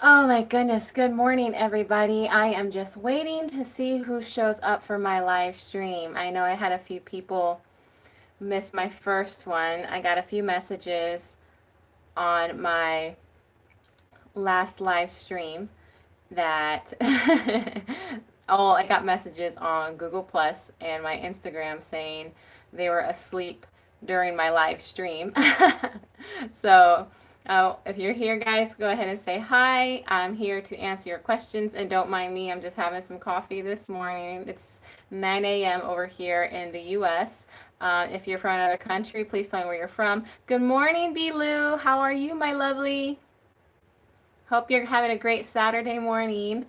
Oh my goodness. Good morning, everybody. I am just waiting to see who shows up for my live stream. I know I had a few people miss my first one. I got a few messages on my last live stream that oh, I got messages on Google Plus and my Instagram saying they were asleep during my live stream. So, if you're here, guys, go ahead and say hi. I'm here to answer your questions, and don't mind me. I'm just having some coffee this morning. It's 9 a.m. over here in the U.S. If you're from another country, please tell me where you're from. Good morning, B. Lou. How are you, my lovely? Hope you're having a great Saturday morning.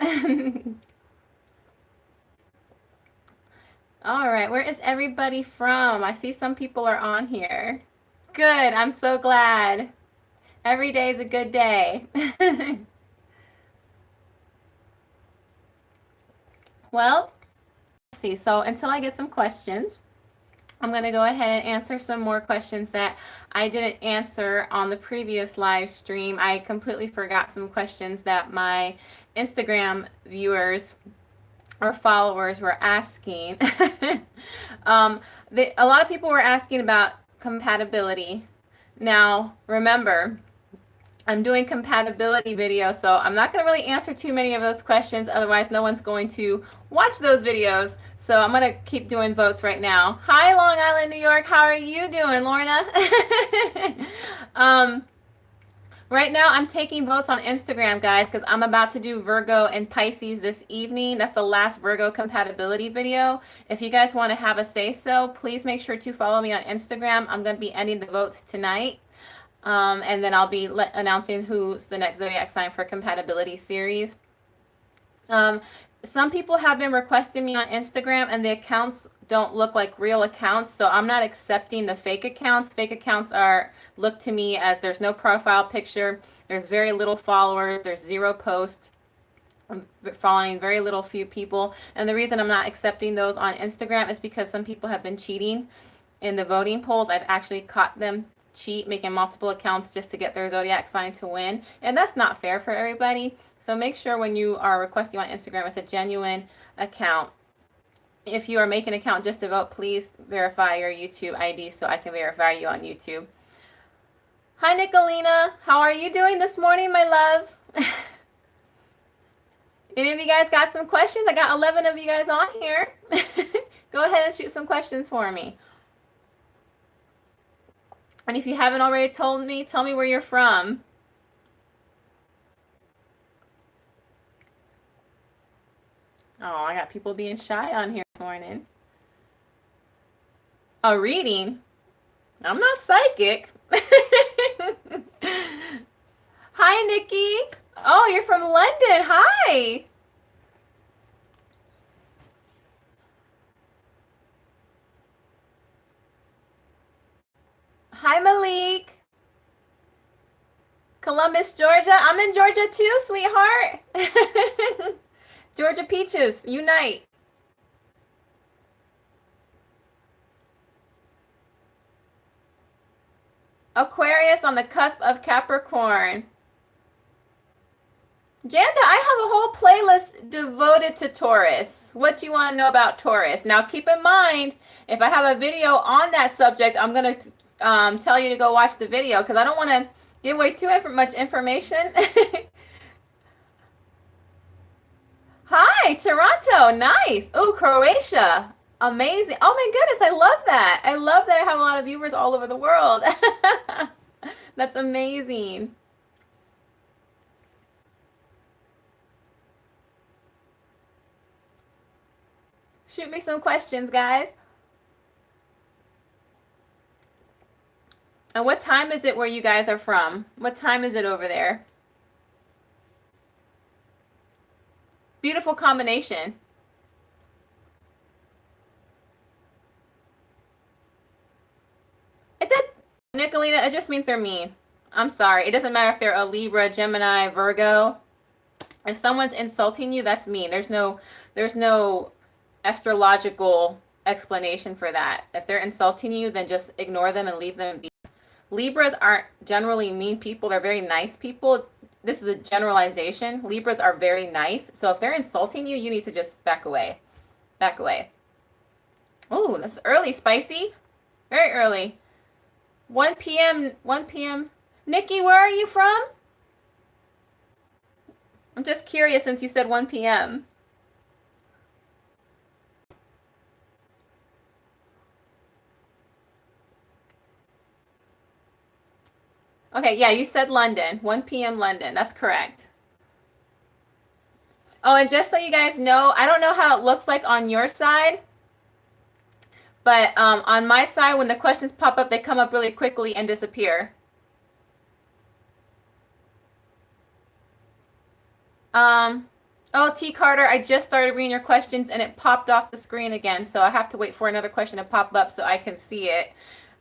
All right, where is everybody from? I see some people are on here. Good, I'm so glad. Every day is a good day. Well, let's see. So until I get some questions, I'm going to go ahead and answer some more questions that I didn't answer on the previous live stream. I completely forgot some questions that my Instagram viewers or followers were asking. A lot of people were asking about compatibility. Now, remember, I'm doing compatibility videos, so I'm not going to really answer too many of those questions. Otherwise, no one's going to watch those videos. So I'm going to keep doing votes right now. Hi, Long Island, New York. How are you doing, Lorna? Right now, I'm taking votes on Instagram, guys, because I'm about to do Virgo and Pisces this evening. That's the last Virgo compatibility video. If you guys want to have a say-so, please make sure to follow me on Instagram. I'm going to be ending the votes tonight. And then I'll be announcing who's the next zodiac sign for compatibility series. Some people have been requesting me on Instagram, and the accounts don't look like real accounts, so I'm not accepting the fake accounts. Fake accounts look to me as there's no profile picture, there's very little followers, there's 0 posts. I'm following very little few people, and the reason I'm not accepting those on Instagram is because some people have been cheating in the voting polls. I've actually caught them cheat, making multiple accounts just to get their zodiac sign to win, and that's not fair for everybody. So make sure when you are requesting on Instagram, it's a genuine account. If you are making an account just to vote, please verify your YouTube ID so I can verify you on YouTube. Hi, Nicolina. How are you doing this morning, my love? Any of you guys got some questions? I got 11 of you guys on here. Go ahead and shoot some questions for me. And if you haven't already told me, tell me where you're from. Oh, I got people being shy on here this morning. Oh, reading? I'm not psychic. Hi, Nikki. Oh, you're from London. Hi. Hi, Malik. Columbus, Georgia. I'm in Georgia too, sweetheart. Georgia Peaches, unite. Aquarius on the cusp of Capricorn. Janda, I have a whole playlist devoted to Taurus. What do you want to know about Taurus? Now, keep in mind, if I have a video on that subject, I'm going to tell you to go watch the video because I don't want to give away too much information. Hi, Toronto. Nice. Oh, Croatia. Amazing. Oh my goodness, I love that. I love that I have a lot of viewers all over the world. That's amazing. Shoot me some questions, guys. And what time is it where you guys are from? What time is it over there? Beautiful combination. Nicolina, it just means they're mean. I'm sorry. It doesn't matter if they're a Libra, Gemini, Virgo. If someone's insulting you, that's mean. There's no astrological explanation for that. If they're insulting you, then just ignore them and leave them be. Libras aren't generally mean people. They're very nice people. this is a generalization. Libras are very nice. So if they're insulting you, you need to just back away. Back away. Oh, that's early, spicy. Very early. 1 p.m. 1 p.m. Nikki, where are you from? I'm just curious since you said 1 p.m. Okay, yeah, you said London. 1 p.m. London. That's correct. Oh, and just so you guys know, I don't know how it looks like on your side, but on my side, when the questions pop up, they come up really quickly and disappear. Oh, T. Carter, I just started reading your questions and it popped off the screen again, so I have to wait for another question to pop up so I can see it.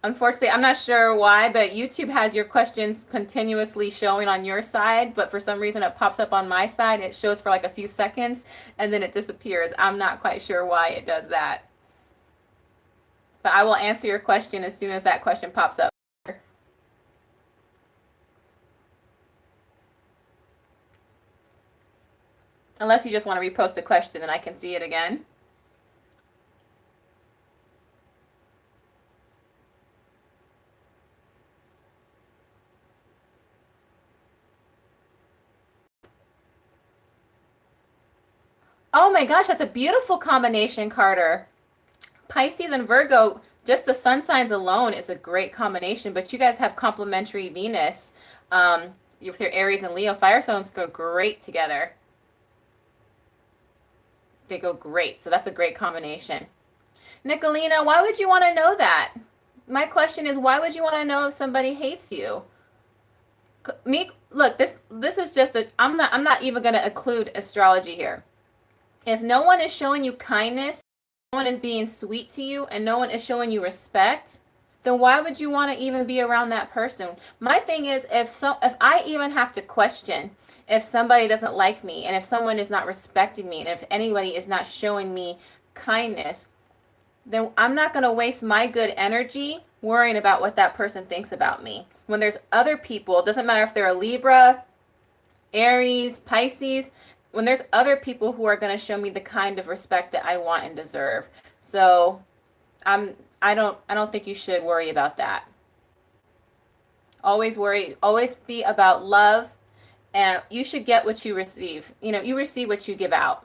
Unfortunately, I'm not sure why, but YouTube has your questions continuously showing on your side, but for some reason it pops up on my side. It shows for like a few seconds and then it disappears. I'm not quite sure why it does that. But I will answer your question as soon as that question pops up. Unless you just want to repost the question and I can see it again. Oh my gosh, that's a beautiful combination, Carter. Pisces and Virgo, just the sun signs alone is a great combination, but you guys have complementary Venus. With your Aries and Leo, fire signs go great together. They go great, so that's a great combination. Nicolina, why would you want to know that? My question is, why would you want to know if somebody hates you? Me, look, this is just a, I'm not even going to include astrology here. If no one is showing you kindness, no one is being sweet to you, and no one is showing you respect, then why would you want to even be around that person? My thing is, if I even have to question if somebody doesn't like me, and if someone is not respecting me, and if anybody is not showing me kindness, then I'm not going to waste my good energy worrying about what that person thinks about me. When there's other people, it doesn't matter if they're a Libra, Aries, Pisces, when there's other people who are going to show me the kind of respect that I want and deserve. So I don't think you should worry about that. Always be about love, and you should get what you receive. You know, you receive what you give out.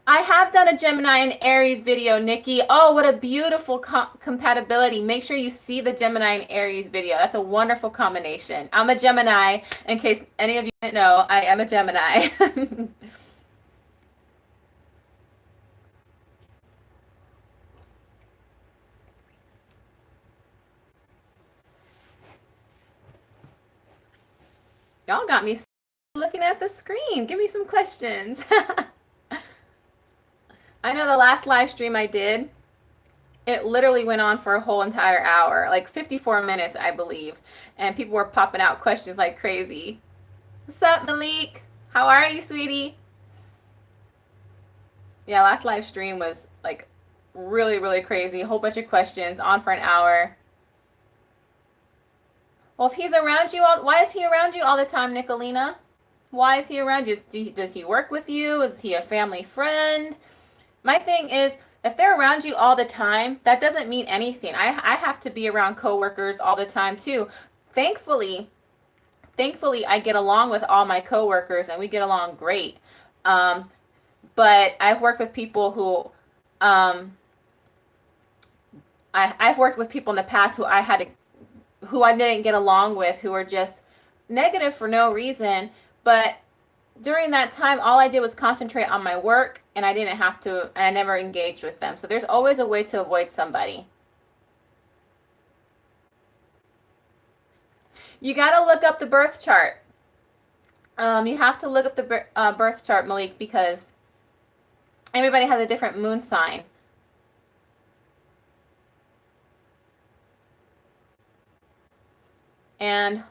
I have done a Gemini and Aries video, Nikki. Oh, what a beautiful compatibility. Make sure you see the Gemini and Aries video. That's a wonderful combination. I'm a Gemini. In case any of you didn't know, I am a Gemini. Y'all got me looking at the screen. Give me some questions. I know the last live stream I did, it literally went on for a whole entire hour, like 54 minutes, I believe. And people were popping out questions like crazy. What's up, Malik? How are you, sweetie? Yeah, last live stream was like really, really crazy. A whole bunch of questions on for an hour. Well, if he's around you, why is he around you all the time, Nicolina? Why is he around you? Does he work with you? Is he a family friend? My thing is, if they're around you all the time, that doesn't mean anything. I have to be around coworkers all the time too. Thankfully, I get along with all my coworkers and we get along great. But I've worked with people who, I've worked with people in the past who I didn't get along with, who were just negative for no reason. But during that time, all I did was concentrate on my work, and I didn't have to, and I never engaged with them. So there's always a way to avoid somebody. You got to look up the birth chart. You have to look up the birth chart, Malik, because everybody has a different moon sign. And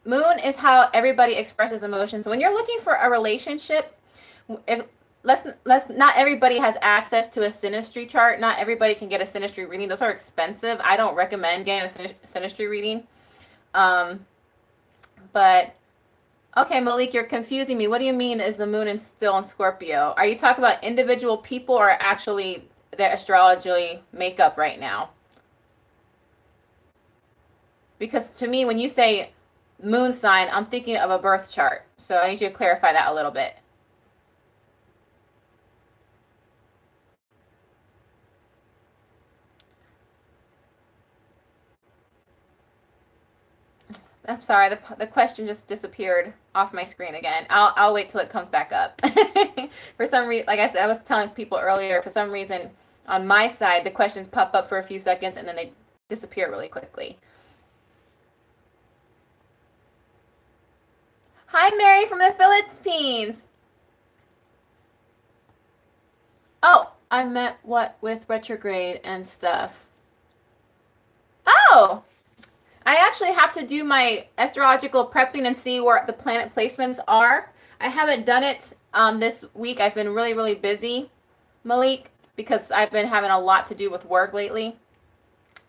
moon is how everybody expresses emotions. When you're looking for a relationship, if let's not everybody has access to a synastry chart. Not everybody can get a synastry reading. Those are expensive. I don't recommend getting a synastry reading. But okay, Malik, you're confusing me. What do you mean is the moon is still in Scorpio? Are you talking about individual people or actually their astrology makeup right now? Because to me, when you say moon sign, I'm thinking of a birth chart. So I need you to clarify that a little bit. I'm sorry, the question just disappeared off my screen again. I'll wait till it comes back up. For some reason, like I said, I was telling people earlier, for some reason on my side, the questions pop up for a few seconds and then they disappear really quickly. Hi, Mary from the Philippines. Oh, I meant what with retrograde and stuff. Oh, I actually have to do my astrological prepping and see where the planet placements are. I haven't done it this week. I've been really, really busy, Malik, because I've been having a lot to do with work lately.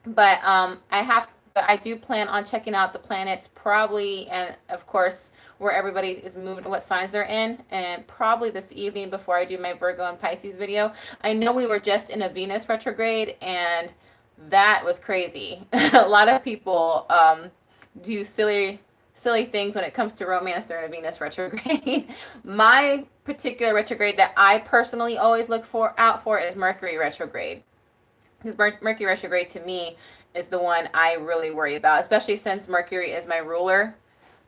But I do plan on checking out the planets probably, and of course, where everybody is moving, what signs they're in, and probably this evening before I do my Virgo and Pisces video. I know we were just in a Venus retrograde, and that was crazy. A lot of people do silly things when it comes to romance during a Venus retrograde. My particular retrograde that I personally always look out for is Mercury retrograde. Because Mercury retrograde to me is the one I really worry about, especially since Mercury is my ruler.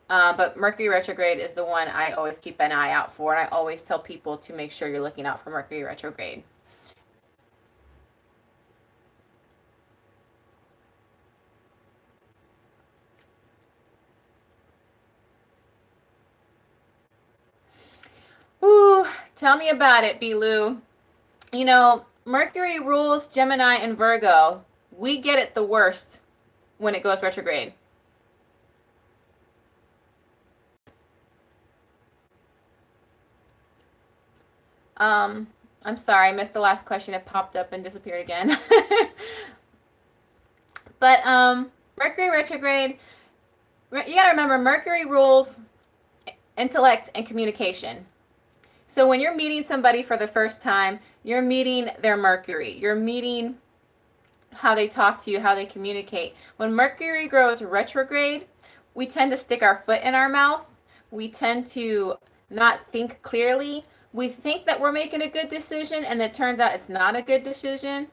But Mercury retrograde is the one I always keep an eye out for, and I always tell people to make sure you're looking out for Mercury retrograde. Ooh, tell me about it, Belu. You know, Mercury rules Gemini and Virgo. We get it the worst when it goes retrograde. I'm sorry, I missed the last question. It popped up and disappeared again. But Mercury retrograde, you gotta remember Mercury rules intellect and communication. So when you're meeting somebody for the first time, you're meeting their Mercury. You're meeting how they talk to you, how they communicate. When Mercury goes retrograde, we tend to stick our foot in our mouth. We tend to not think clearly. We think that we're making a good decision, and it turns out it's not a good decision.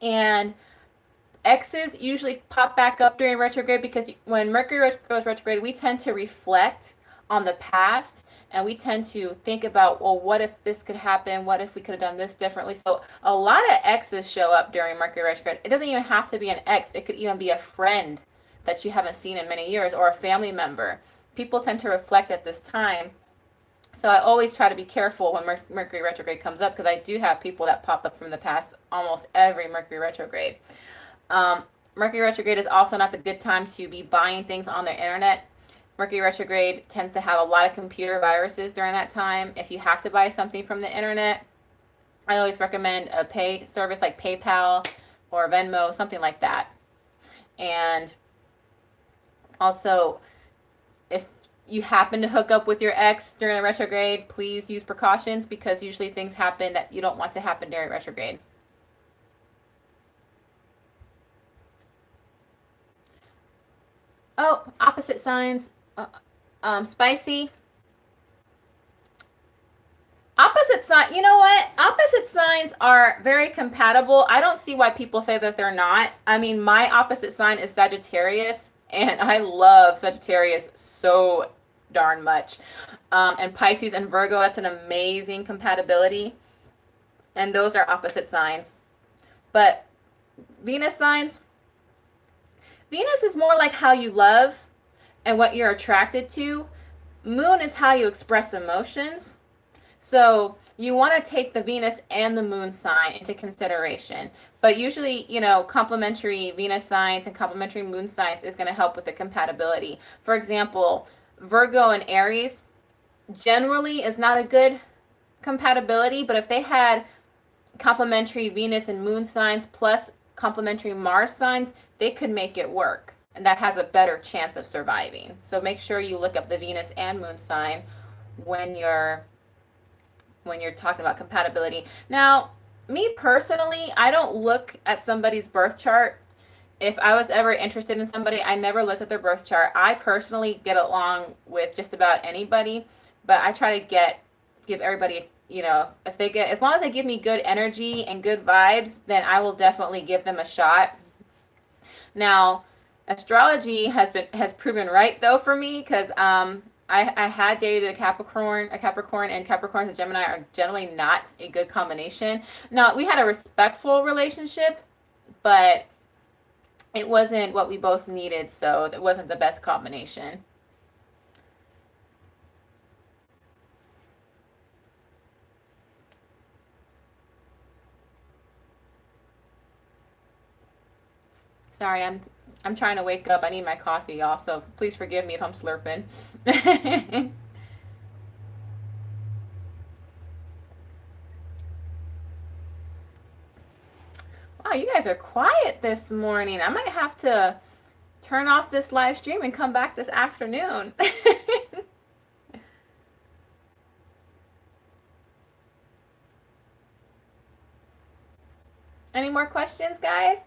And X's usually pop back up during retrograde because when Mercury goes retrograde, we tend to reflect on the past, and we tend to think about, well, what if this could happen? What if we could have done this differently? So a lot of X's show up during Mercury retrograde. It doesn't even have to be an X. It could even be a friend that you haven't seen in many years or a family member. People tend to reflect at this time. So I always try to be careful when Mercury retrograde comes up because I do have people that pop up from the past almost every Mercury retrograde. Mercury retrograde is also not the good time to be buying things on the internet. Mercury retrograde tends to have a lot of computer viruses during that time. If you have to buy something from the internet, I always recommend a pay service like PayPal or Venmo, something like that. And also, if you happen to hook up with your ex during a retrograde, please use precautions because usually things happen that you don't want to happen during retrograde. Oh, opposite signs. Spicy. Opposite sign. You know what? Opposite signs are very compatible. I don't see why people say that they're not. I mean, my opposite sign is Sagittarius, and I love Sagittarius so darn much. And Pisces and Virgo, that's an amazing compatibility. And those are opposite signs. But Venus signs, Venus is more like how you love and what you're attracted to. Moon is how you express emotions. So you want to take the Venus and the moon sign into consideration. But usually, complementary Venus signs and complementary moon signs is going to help with the compatibility. For example, Virgo and Aries generally is not a good compatibility, but if they had complementary Venus and moon signs plus complementary Mars signs, they could make it work. and that has a better chance of surviving. So make sure you look up the Venus and Moon sign when you're talking about compatibility. Now, me personally, I don't look at somebody's birth chart. If I was ever interested in somebody, I never looked at their birth chart. I personally get along with just about anybody, but I try to give everybody, if they get, as long as they give me good energy and good vibes, then I will definitely give them a shot. Now, astrology has proven right though for me, because I had dated a Capricorn, and Capricorns and Gemini are generally not a good combination. Now, we had a respectful relationship, but it wasn't what we both needed, so it wasn't the best combination. Sorry, I'm trying to wake up. I need my coffee, y'all, so please forgive me if I'm slurping. Wow, you guys are quiet this morning. I might have to turn off this live stream and come back this afternoon. Any more questions, guys?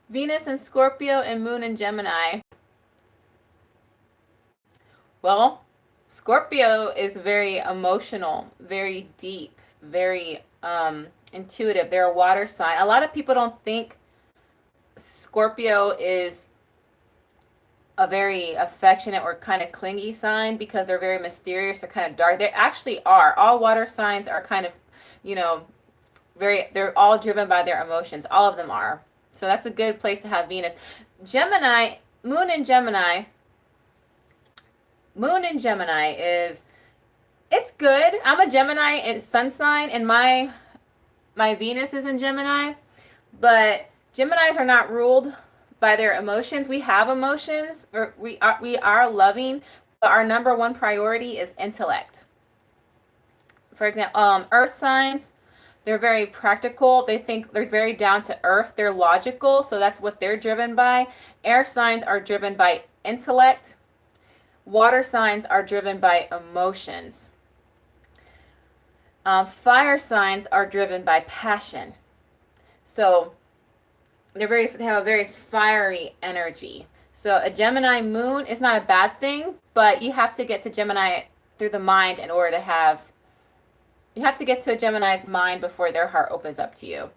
Venus in Scorpio and Moon in Gemini. Well, Scorpio is very emotional, very deep, very intuitive. They're a water sign. A lot of people don't think Scorpio is a very affectionate or kind of clingy sign because they're very mysterious. They're kind of dark. They actually are. All water signs are kind of, they're all driven by their emotions. All of them are. So that's a good place to have Venus. Gemini, Moon in Gemini. Moon in Gemini it's good. I'm a Gemini and sun sign, and my Venus is in Gemini, but Geminis are not ruled by their emotions. We have emotions, or we are loving, but our number one priority is intellect. For example, earth signs, they're very practical. They're very down to earth. They're logical, so that's what they're driven by. Air signs are driven by intellect. Water signs are driven by emotions. Fire signs are driven by passion. So they have a very fiery energy. So a Gemini moon is not a bad thing, but you have to get to Gemini through the mind in order to have. You have to get to a Gemini's mind before their heart opens up to you.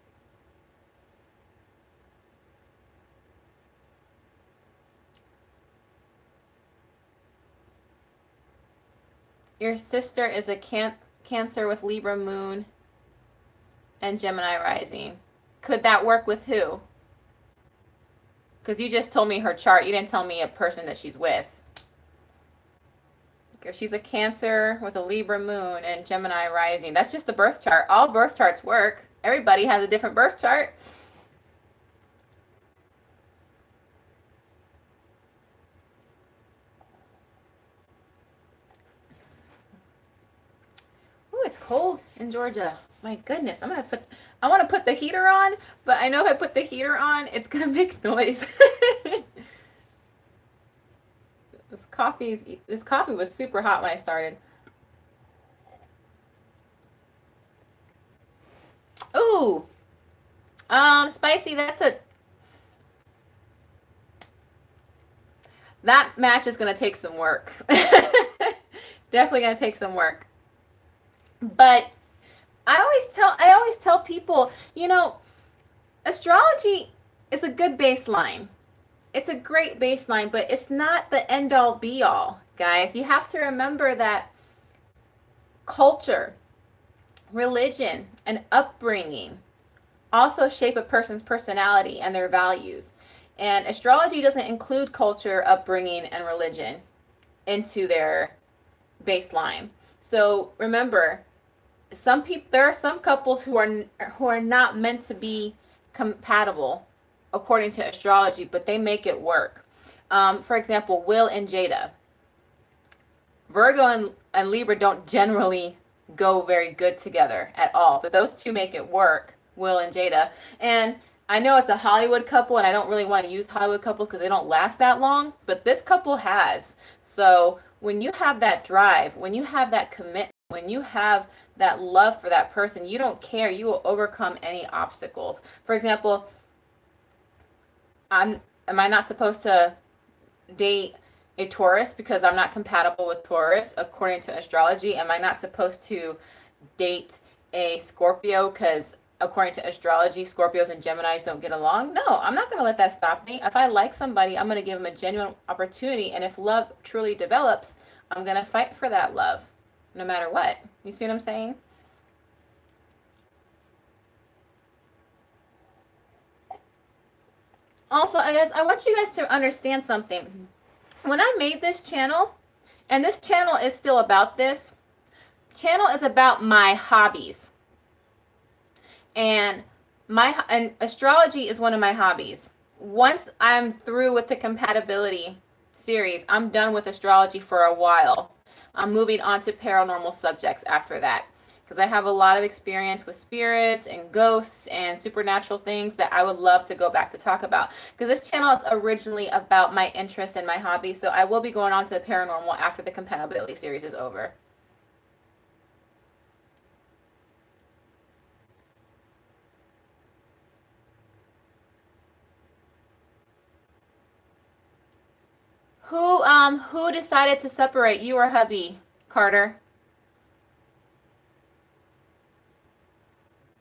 Your sister is a Cancer with Libra moon and Gemini rising. Could that work with who? Because you just told me her chart. You didn't tell me a person that she's with. If she's a Cancer with a Libra moon and Gemini rising, that's just the birth chart. All birth charts work. Everybody has a different birth chart. Ooh, it's cold in Georgia. My goodness, I want to put the heater on, but I know if I put the heater on, it's gonna make noise. This coffee was super hot when I started. Ooh, spicy. That match is gonna take some work. Definitely gonna take some work. But I always tell people, astrology is a good baseline. It's a great baseline, but it's not the end all be all, guys. You have to remember that culture, religion, and upbringing also shape a person's personality and their values. And astrology doesn't include culture, upbringing, and religion into their baseline. So remember, there are some couples who are not meant to be compatible according to astrology, but they make it work. For example, Will and Jada. Virgo and Libra don't generally go very good together at all. But those two make it work, Will and Jada. And I know it's a Hollywood couple, and I don't really want to use Hollywood couples because they don't last that long, but this couple has. So when you have that drive, when you have that commitment, when you have that love for that person, you don't care. You will overcome any obstacles. For example, am I not supposed to date a Taurus because I'm not compatible with Taurus according to astrology? Am I not supposed to date a Scorpio because according to astrology, Scorpios and Geminis don't get along? No, I'm not going to let that stop me. If I like somebody, I'm going to give them a genuine opportunity. And if love truly develops, I'm going to fight for that love no matter what. You see what I'm saying? Also, I guess I want you guys to understand something. When I made this channel, and this channel is still about this, channel is about my hobbies. And astrology is one of my hobbies. Once I'm through with the compatibility series, I'm done with astrology for a while. I'm moving on to paranormal subjects after that because I have a lot of experience with spirits and ghosts and supernatural things that I would love to go back to talk about. Because this channel is originally about my interest and my hobbies, so I will be going on to the paranormal after the compatibility series is over. Who decided to separate, you or hubby, Carter?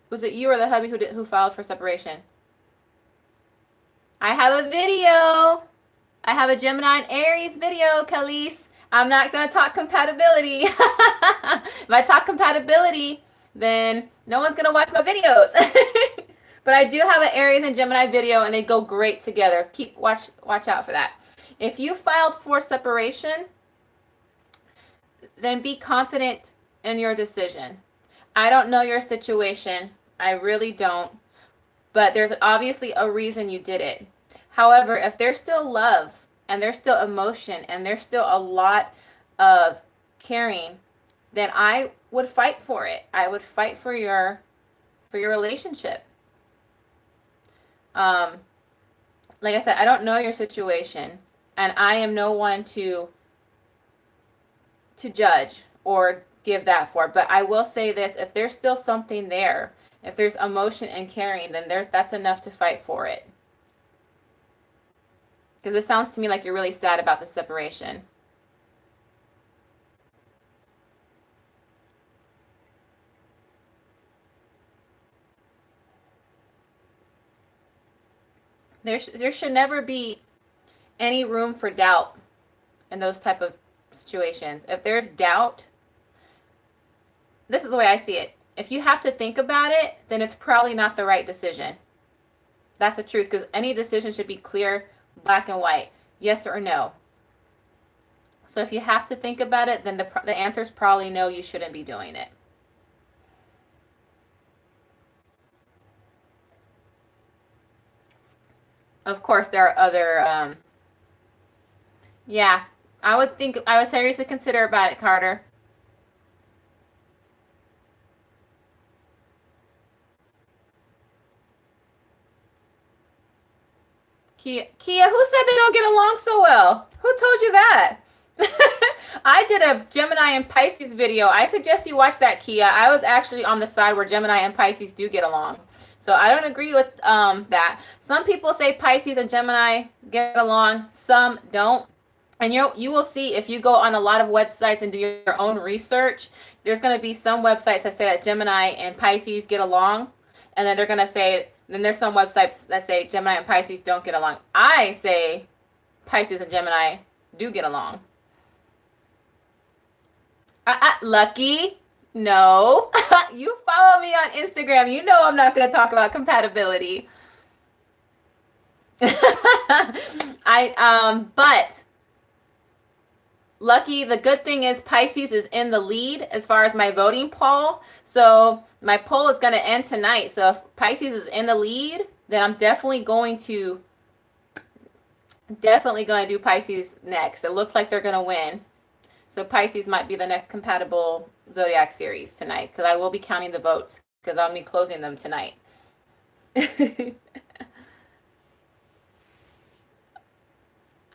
Was it you or the hubby who filed for separation? I have a video. I have a Gemini and Aries video, Khalees. I'm not going to talk compatibility. If I talk compatibility, then no one's going to watch my videos. But I do have an Aries and Gemini video, and they go great together. Watch out for that. If you filed for separation, then be confident in your decision. I don't know your situation. I really don't. But there's obviously a reason you did it. However, if there's still love and there's still emotion and there's still a lot of caring, then I would fight for it. I would fight for your relationship. Like I said, I don't know your situation, and I am no one to judge or give that for. But I will say this: if there's still something there, if there's emotion and caring, then that's enough to fight for it. Because it sounds to me like you're really sad about the separation. There should never be any room for doubt in those type of situations. If there's doubt, this is the way I see it. If you have to think about it, then it's probably not the right decision. That's the truth, because any decision should be clear, black and white, yes or no. So if you have to think about it, then the answer is probably no, you shouldn't be doing it. Of course, there are other, yeah, I would seriously consider about it, Carter. Kia, who said they don't get along so well? Who told you that? I did a Gemini and Pisces video. I suggest you watch that, Kia. I was actually on the side where Gemini and Pisces do get along. So I don't agree with that. Some people say Pisces and Gemini get along. Some don't. And you will see if you go on a lot of websites and do your own research, there's going to be some websites that say that Gemini and Pisces get along. And then they're going to say, then there's some websites that say Gemini and Pisces don't get along. I say Pisces and Gemini do get along. Lucky. No. You follow me on Instagram. You know I'm not going to talk about compatibility. But Lucky, the good thing is Pisces is in the lead as far as my voting poll. So my poll is going to end tonight. So if Pisces is in the lead, then I'm definitely going to do Pisces next. It looks like they're going to win. So Pisces might be the next compatible zodiac series tonight, because I will be counting the votes, because I'll be closing them tonight. I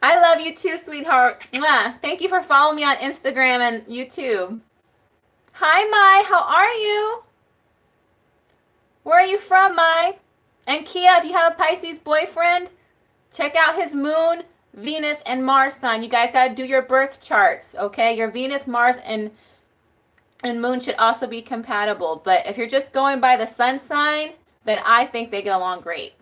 love you too, sweetheart. Mwah. Thank you for following me on Instagram and YouTube. Hi, Mai. How are you? Where are you from, Mai? And Kia, if you have a Pisces boyfriend, check out his moon, Venus, and Mars sign. You guys got to do your birth charts, okay? Your Venus, Mars, and moon should also be compatible. But if you're just going by the sun sign, then I think they get along great.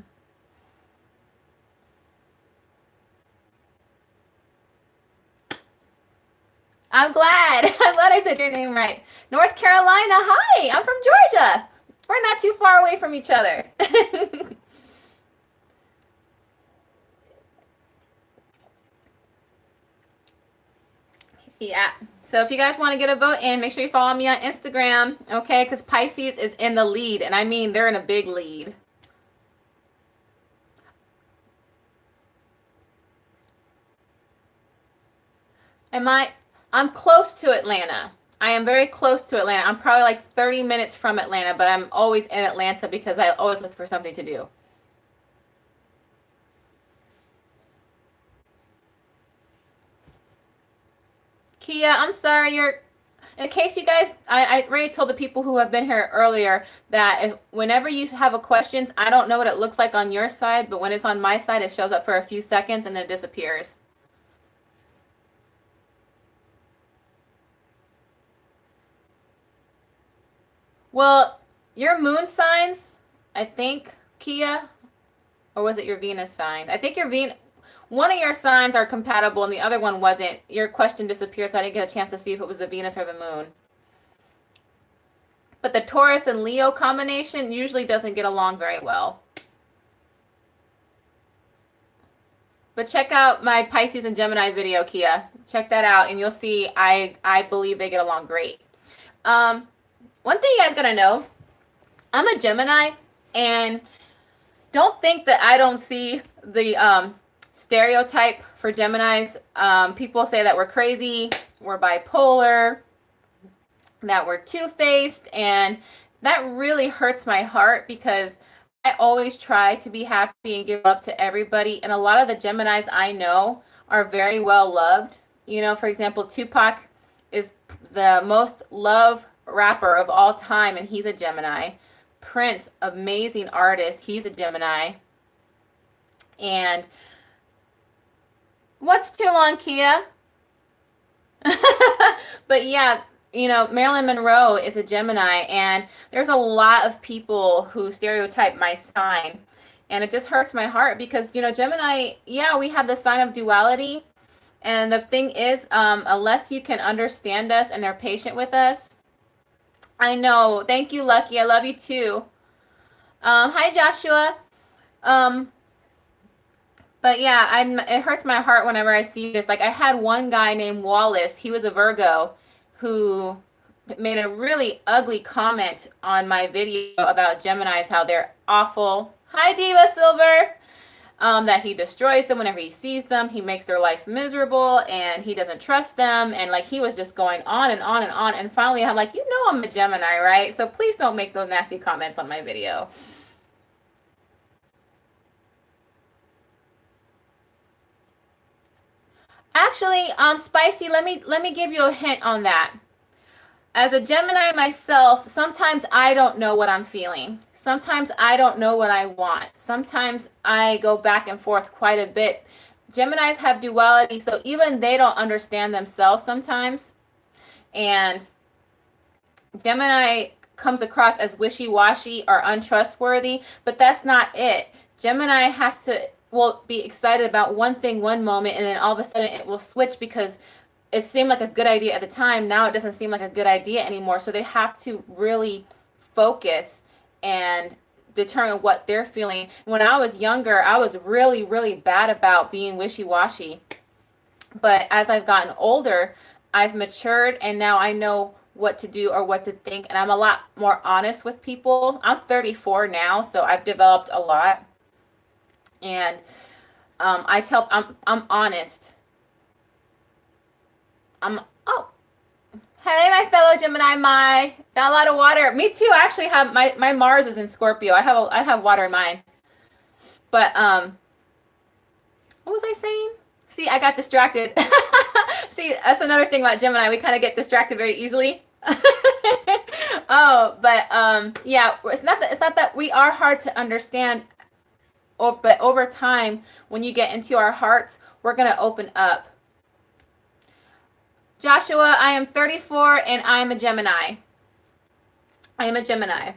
I'm glad. I'm glad I said your name right. North Carolina, hi. I'm from Georgia. We're not too far away from each other. Yeah. So if you guys want to get a vote in, make sure you follow me on Instagram, okay? Because Pisces is in the lead, and I mean they're in a big lead. I'm close to Atlanta. I am very close to Atlanta. I'm probably like 30 minutes from Atlanta, but I'm always in Atlanta because I always look for something to do. Kia, I'm sorry, in case you guys, I already told the people who have been here earlier that whenever you have a questions, I don't know what it looks like on your side, but when it's on my side, it shows up for a few seconds and then it disappears. Well, your moon signs, I think, Kia, or was it your Venus sign? I think your one of your signs are compatible and the other one wasn't. Your question disappeared, so I didn't get a chance to see if it was the Venus or the moon. But the Taurus and Leo combination usually doesn't get along very well. But check out my Pisces and Gemini video, Kia. Check that out, and you'll see I believe they get along great. One thing you guys gotta know, I'm a Gemini, and don't think that I don't see the stereotype for Geminis. People say that we're crazy, we're bipolar, that we're two-faced, and that really hurts my heart because I always try to be happy and give love to everybody, and a lot of the Geminis I know are very well loved. You know, for example, Tupac is the most loved rapper of all time, and he's a Gemini. Prince, amazing artist, he's a Gemini. And what's too long, Kia? But yeah, you know, Marilyn Monroe is a Gemini, and there's a lot of people who stereotype my sign, and it just hurts my heart because, you know, Gemini, yeah, we have the sign of duality, and the thing is, unless you can understand us and are patient with us, I know. Thank you, Lucky. I love you too. Hi, Joshua. But yeah, it hurts my heart whenever I see this. Like, I had one guy named Wallace. He was a Virgo who made a really ugly comment on my video about Geminis, how they're awful. Hi, Diva Silver. That he destroys them whenever he sees them. He makes their life miserable, and he doesn't trust them. And like, he was just going on and on and on. And finally, I'm like, you know, I'm a Gemini, right? So please don't make those nasty comments on my video. Actually, Spicy, let me give you a hint on that. As a Gemini myself, sometimes I don't know what I'm feeling. Sometimes I don't know what I want. Sometimes I go back and forth quite a bit. Geminis have duality, so even they don't understand themselves sometimes. And Gemini comes across as wishy-washy or untrustworthy, but that's not it. Gemini has to be excited about one thing one moment, and then all of a sudden it will switch because it seemed like a good idea at the time. Now it doesn't seem like a good idea anymore. So they have to really focus and determine what they're feeling. When I was younger, I was really, really bad about being wishy-washy. But as I've gotten older, I've matured, and now I know what to do or what to think, and I'm a lot more honest with people. I'm 34 now, so I've developed a lot. And I'm honest. Oh, hey, my fellow Gemini, got a lot of water. Me too. I actually have my Mars is in Scorpio. I have water in mine. But what was I saying? See, I got distracted. See, that's another thing about Gemini. We kind of get distracted very easily. Oh, but yeah, it's not that we are hard to understand. Oh, but over time, when you get into our hearts, we're gonna open up. Joshua, I am 34 and I am a Gemini. I am a Gemini.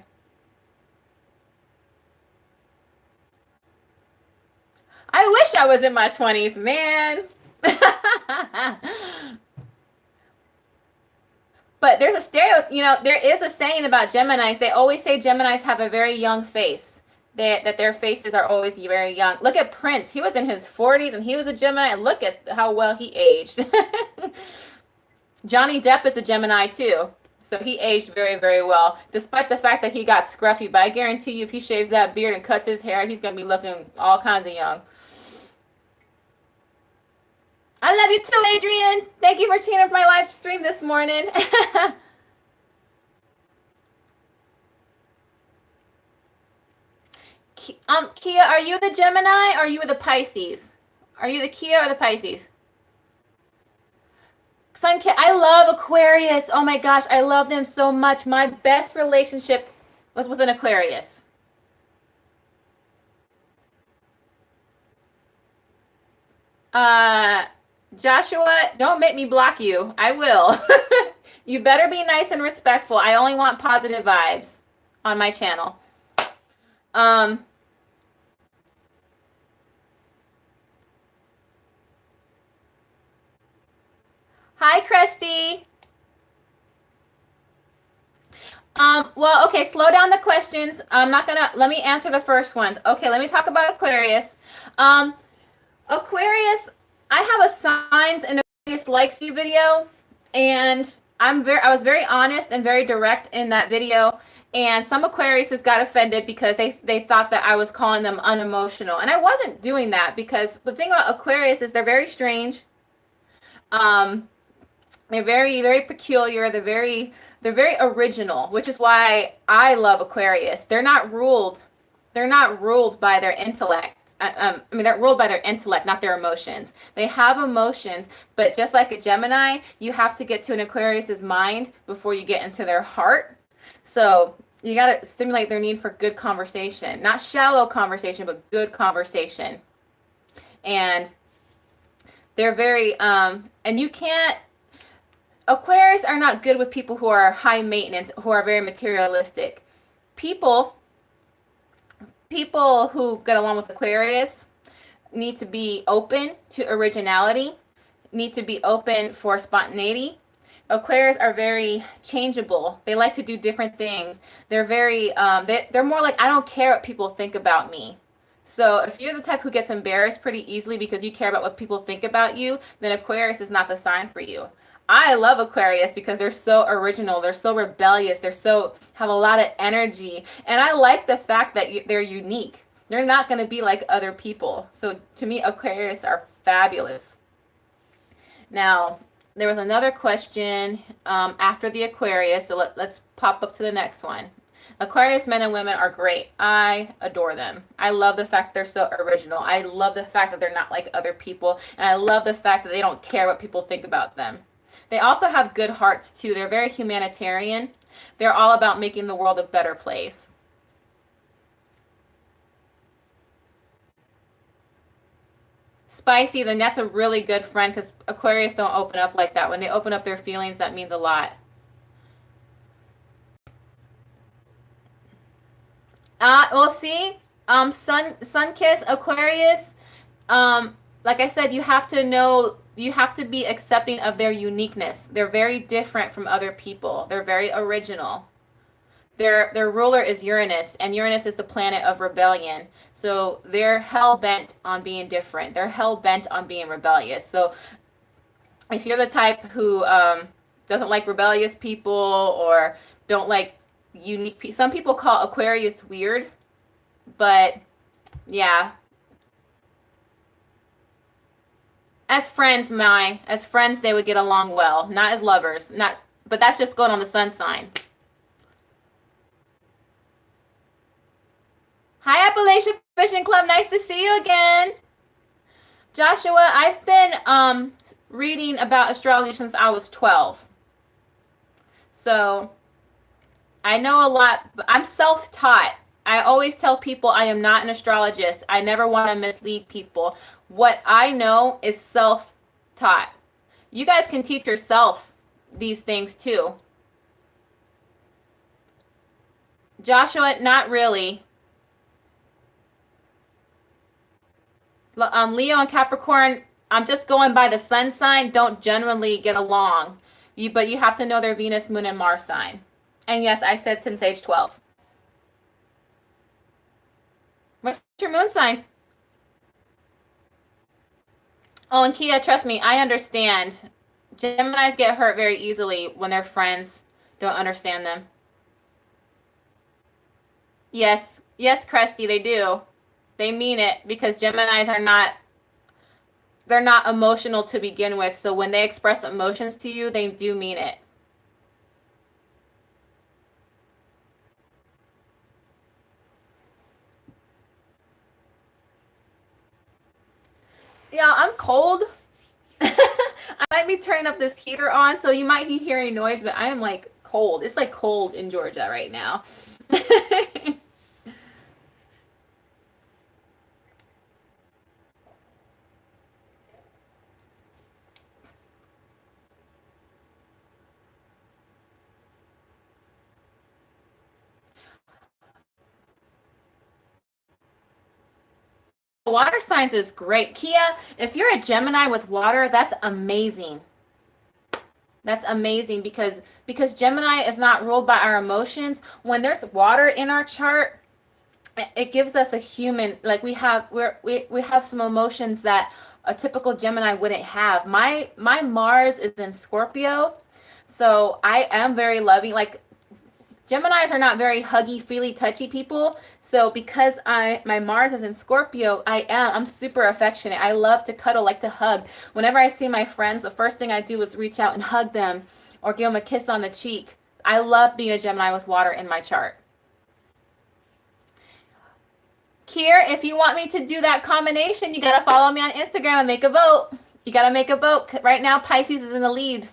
I wish I was in my 20s, man. But there's a there is a saying about Geminis. They always say Geminis have a very young face. That their faces are always very young. Look at Prince. He was in his 40s and he was a Gemini, and look at how well he aged. Johnny Depp is a Gemini too. So he aged very, very well, despite the fact that he got scruffy. But I guarantee you, if he shaves that beard and cuts his hair, he's going to be looking all kinds of young. I love you too, Adrian. Thank you for tuning in for my live stream this morning. Kia, are you the Gemini or are you the Pisces? Are you the Kia or the Pisces? Sun Kit, I love Aquarius. Oh my gosh, I love them so much. My best relationship was with an Aquarius. Joshua, don't make me block you. I will. You better be nice and respectful. I only want positive vibes on my channel. Hi, Cresty. Well, okay, slow down the questions. Let me answer the first ones. Okay, let me talk about Aquarius. Aquarius, I have a signs and Aquarius likes you video, and I was very honest and very direct in that video, and some Aquariuses got offended because they thought that I was calling them unemotional, and I wasn't doing that, because the thing about Aquarius is they're very strange. They're very, very peculiar. They're very original, which is why I love Aquarius. They're not ruled by their intellect. I mean, they're ruled by their intellect, not their emotions. They have emotions, but just like a Gemini, you have to get to an Aquarius's mind before you get into their heart. So you got to stimulate their need for good conversation, not shallow conversation, but good conversation. And they're very, and you can't, Aquarius are not good with people who are high maintenance, who are very materialistic. People who get along with Aquarius need to be open to originality, need to be open for spontaneity. Aquarius are very changeable. They like to do different things. They're very, they're more like, I don't care what people think about me. So if you're the type who gets embarrassed pretty easily because you care about what people think about you, then Aquarius is not the sign for you. I love Aquarius because they're so original, they're so rebellious, have a lot of energy, and I like the fact that they're unique. They're not going to be like other people. So to me, Aquarius are fabulous. Now, there was another question after the Aquarius, so let's pop up to the next one. Aquarius men and women are great. I adore them. I love the fact they're so original. I love the fact that they're not like other people, and I love the fact that they don't care what people think about them. They also have good hearts too. They're very humanitarian. They're all about making the world a better place. Spicy, then that's a really good friend, because Aquarius don't open up like that. When they open up their feelings, that means a lot. Well, see, Sun Kiss, Aquarius, like I said, you have to be accepting of their uniqueness. They're very different from other people. They're very original. Their ruler is Uranus, and Uranus is the planet of rebellion. So they're hell-bent on being different. They're hell-bent on being rebellious. So if you're the type who doesn't like rebellious people or don't like unique people, some people call Aquarius weird, but yeah. As friends, as friends, they would get along well. Not as lovers. Not, but that's just going on the sun sign. Hi, Appalachian Fishing Club. Nice to see you again. Joshua, I've been reading about astrology since I was 12. So I know a lot, but I'm self-taught. I always tell people I am not an astrologist. I never want to mislead people. What I know is self-taught. You guys can teach yourself these things too. Joshua, not really. Leo and Capricorn, I'm just going by the sun sign, don't generally get along. But you have to know their Venus, Moon, and Mars sign. And yes, I said since age 12. What's your moon sign? Oh, and Kia, trust me, I understand. Geminis get hurt very easily when their friends don't understand them. Yes, yes, Cresty, they do. They mean it because Geminis are not, they're not emotional to begin with. So when they express emotions to you, they do mean it. Yeah, I'm cold. I might be turning up this heater on, so you might be hearing noise, but I am like cold. It's like cold in Georgia right now. Water signs is great. Kia, if you're a Gemini with water, that's amazing. That's amazing because Gemini is not ruled by our emotions. When there's water in our chart, it gives us a human, like we have some emotions that a typical Gemini wouldn't have. My Mars is in Scorpio, so I am very loving. Like Geminis are not very huggy, feely, touchy people. So because my Mars is in Scorpio, I'm super affectionate. I love to cuddle, like to hug. Whenever I see my friends, the first thing I do is reach out and hug them or give them a kiss on the cheek. I love being a Gemini with water in my chart. Kier, if you want me to do that combination, you gotta follow me on Instagram and make a vote. You gotta make a vote. Right now, Pisces is in the lead.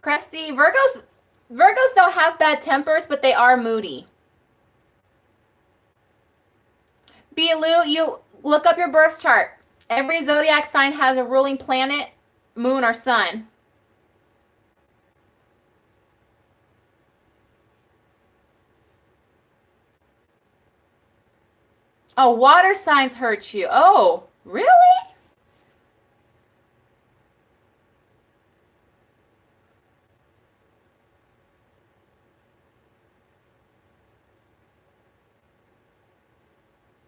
Cresty, Virgos don't have bad tempers, but they are moody. Lou, you look up your birth chart. Every zodiac sign has a ruling planet, moon, or sun. Oh, water signs hurt you. Oh, really?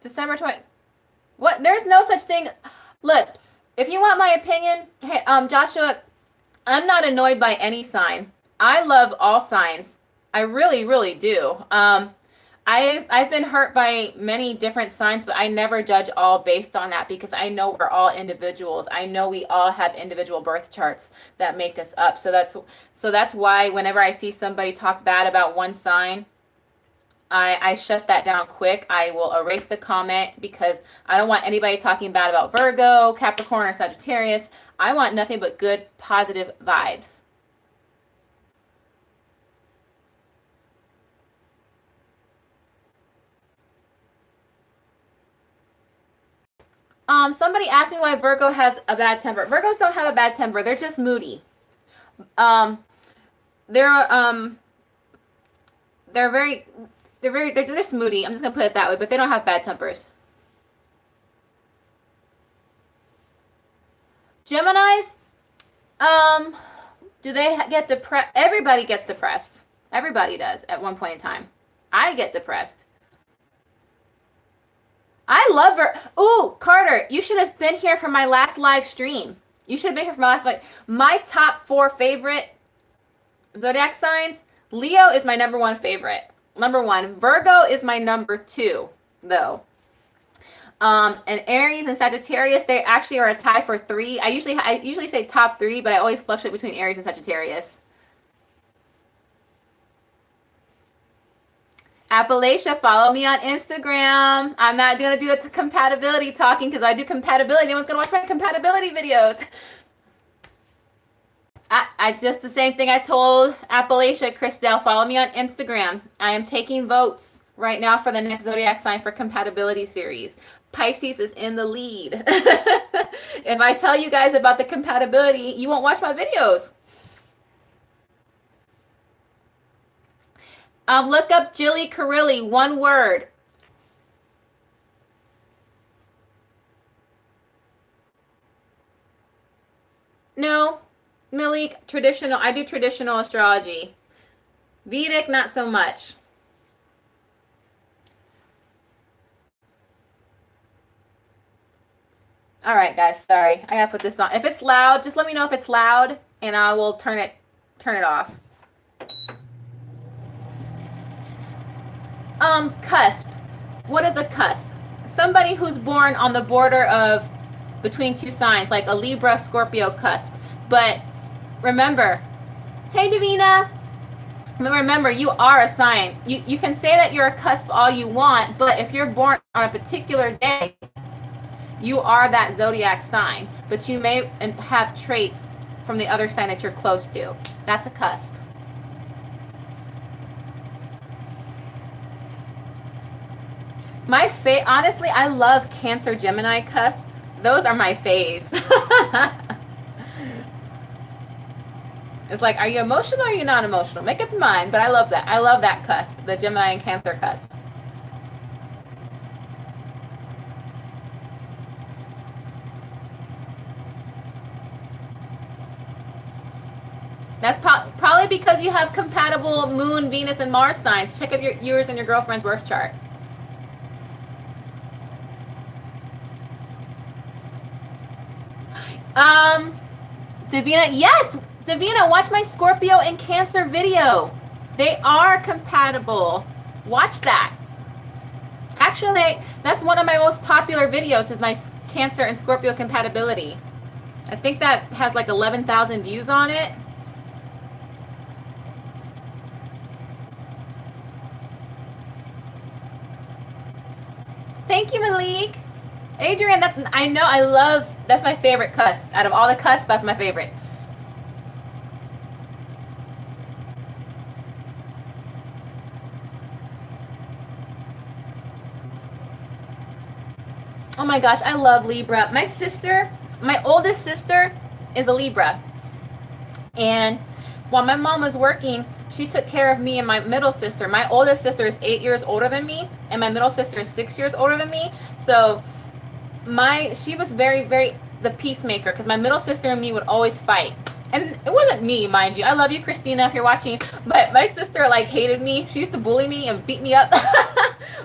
December 20. What? There's no such thing. Look, if you want my opinion, hey, Joshua, I'm not annoyed by any sign. I love all signs. I really, really do. I've been hurt by many different signs, but I never judge all based on that because I know we're all individuals. I know we all have individual birth charts that make us up. So that's why whenever I see somebody talk bad about one sign, I shut that down quick. I will erase the comment because I don't want anybody talking bad about Virgo, Capricorn, or Sagittarius. I want nothing but good, positive vibes. Somebody asked me why Virgo has a bad temper. Virgos don't have a bad temper. They're just moody. Um, they're um, they're very, they're just moody. I'm just gonna put it that way. But they don't have bad tempers. Gemini's, um, do they get depressed? Everybody gets depressed. Everybody does at one point in time. I get depressed. I love her. Ooh, Carter, you should have been here for my last live stream. You should have been here for my last live. My top four favorite zodiac signs Leo is my number one favorite. Number one. Virgo is my number two, though. And Aries and Sagittarius, they actually are a tie for three. I usually say top three, but I always fluctuate between Aries and Sagittarius. Appalachia, follow me on Instagram. I'm not gonna do a compatibility talking because I do compatibility. No one's gonna watch my compatibility videos. I just the same thing I told Appalachia, Christelle. Follow me on Instagram. I am taking votes right now for the next zodiac sign for compatibility series. Pisces is in the lead. If I tell you guys about the compatibility, you won't watch my videos. Look up jillycarrilly, one word. No, Malik, traditional. I do traditional astrology. Vedic, not so much. All right, guys. Sorry, I gotta put this on. If it's loud, just let me know if it's loud, and I will turn it off. Cusp. What is a cusp? Somebody who's born on the border of between two signs, like a Libra Scorpio cusp. But remember, hey Davina, remember you are a sign. You can say that you're a cusp all you want, but if you're born on a particular day, you are that zodiac sign. But you may have traits from the other sign that you're close to. That's a cusp. Honestly, I love Cancer Gemini cusp. Those are my faves. It's like, are you emotional or are you not emotional? Make up your mind, but I love that. I love that cusp, the Gemini and Cancer cusp. That's probably because you have compatible Moon, Venus, and Mars signs. Check out yours and your girlfriend's birth chart. Davina, yes, Davina, watch my Scorpio and Cancer video. They are compatible. Watch that. Actually, that's one of my most popular videos is my Cancer and Scorpio compatibility. I think that has like 11,000 views on it. Thank you, Malik. Adrian, that's my favorite cusp. Out of all the cusps, that's my favorite. Oh my gosh, I love Libra. My oldest sister is a Libra. And while my mom was working, she took care of me and my middle sister. My oldest sister is 8 years older than me, and my middle sister is 6 years older than me. So she was very, very the peacemaker because my middle sister and me would always fight. And it wasn't me, mind you. I love you, Christina, if you're watching. But my sister like hated me. She used to bully me and beat me up.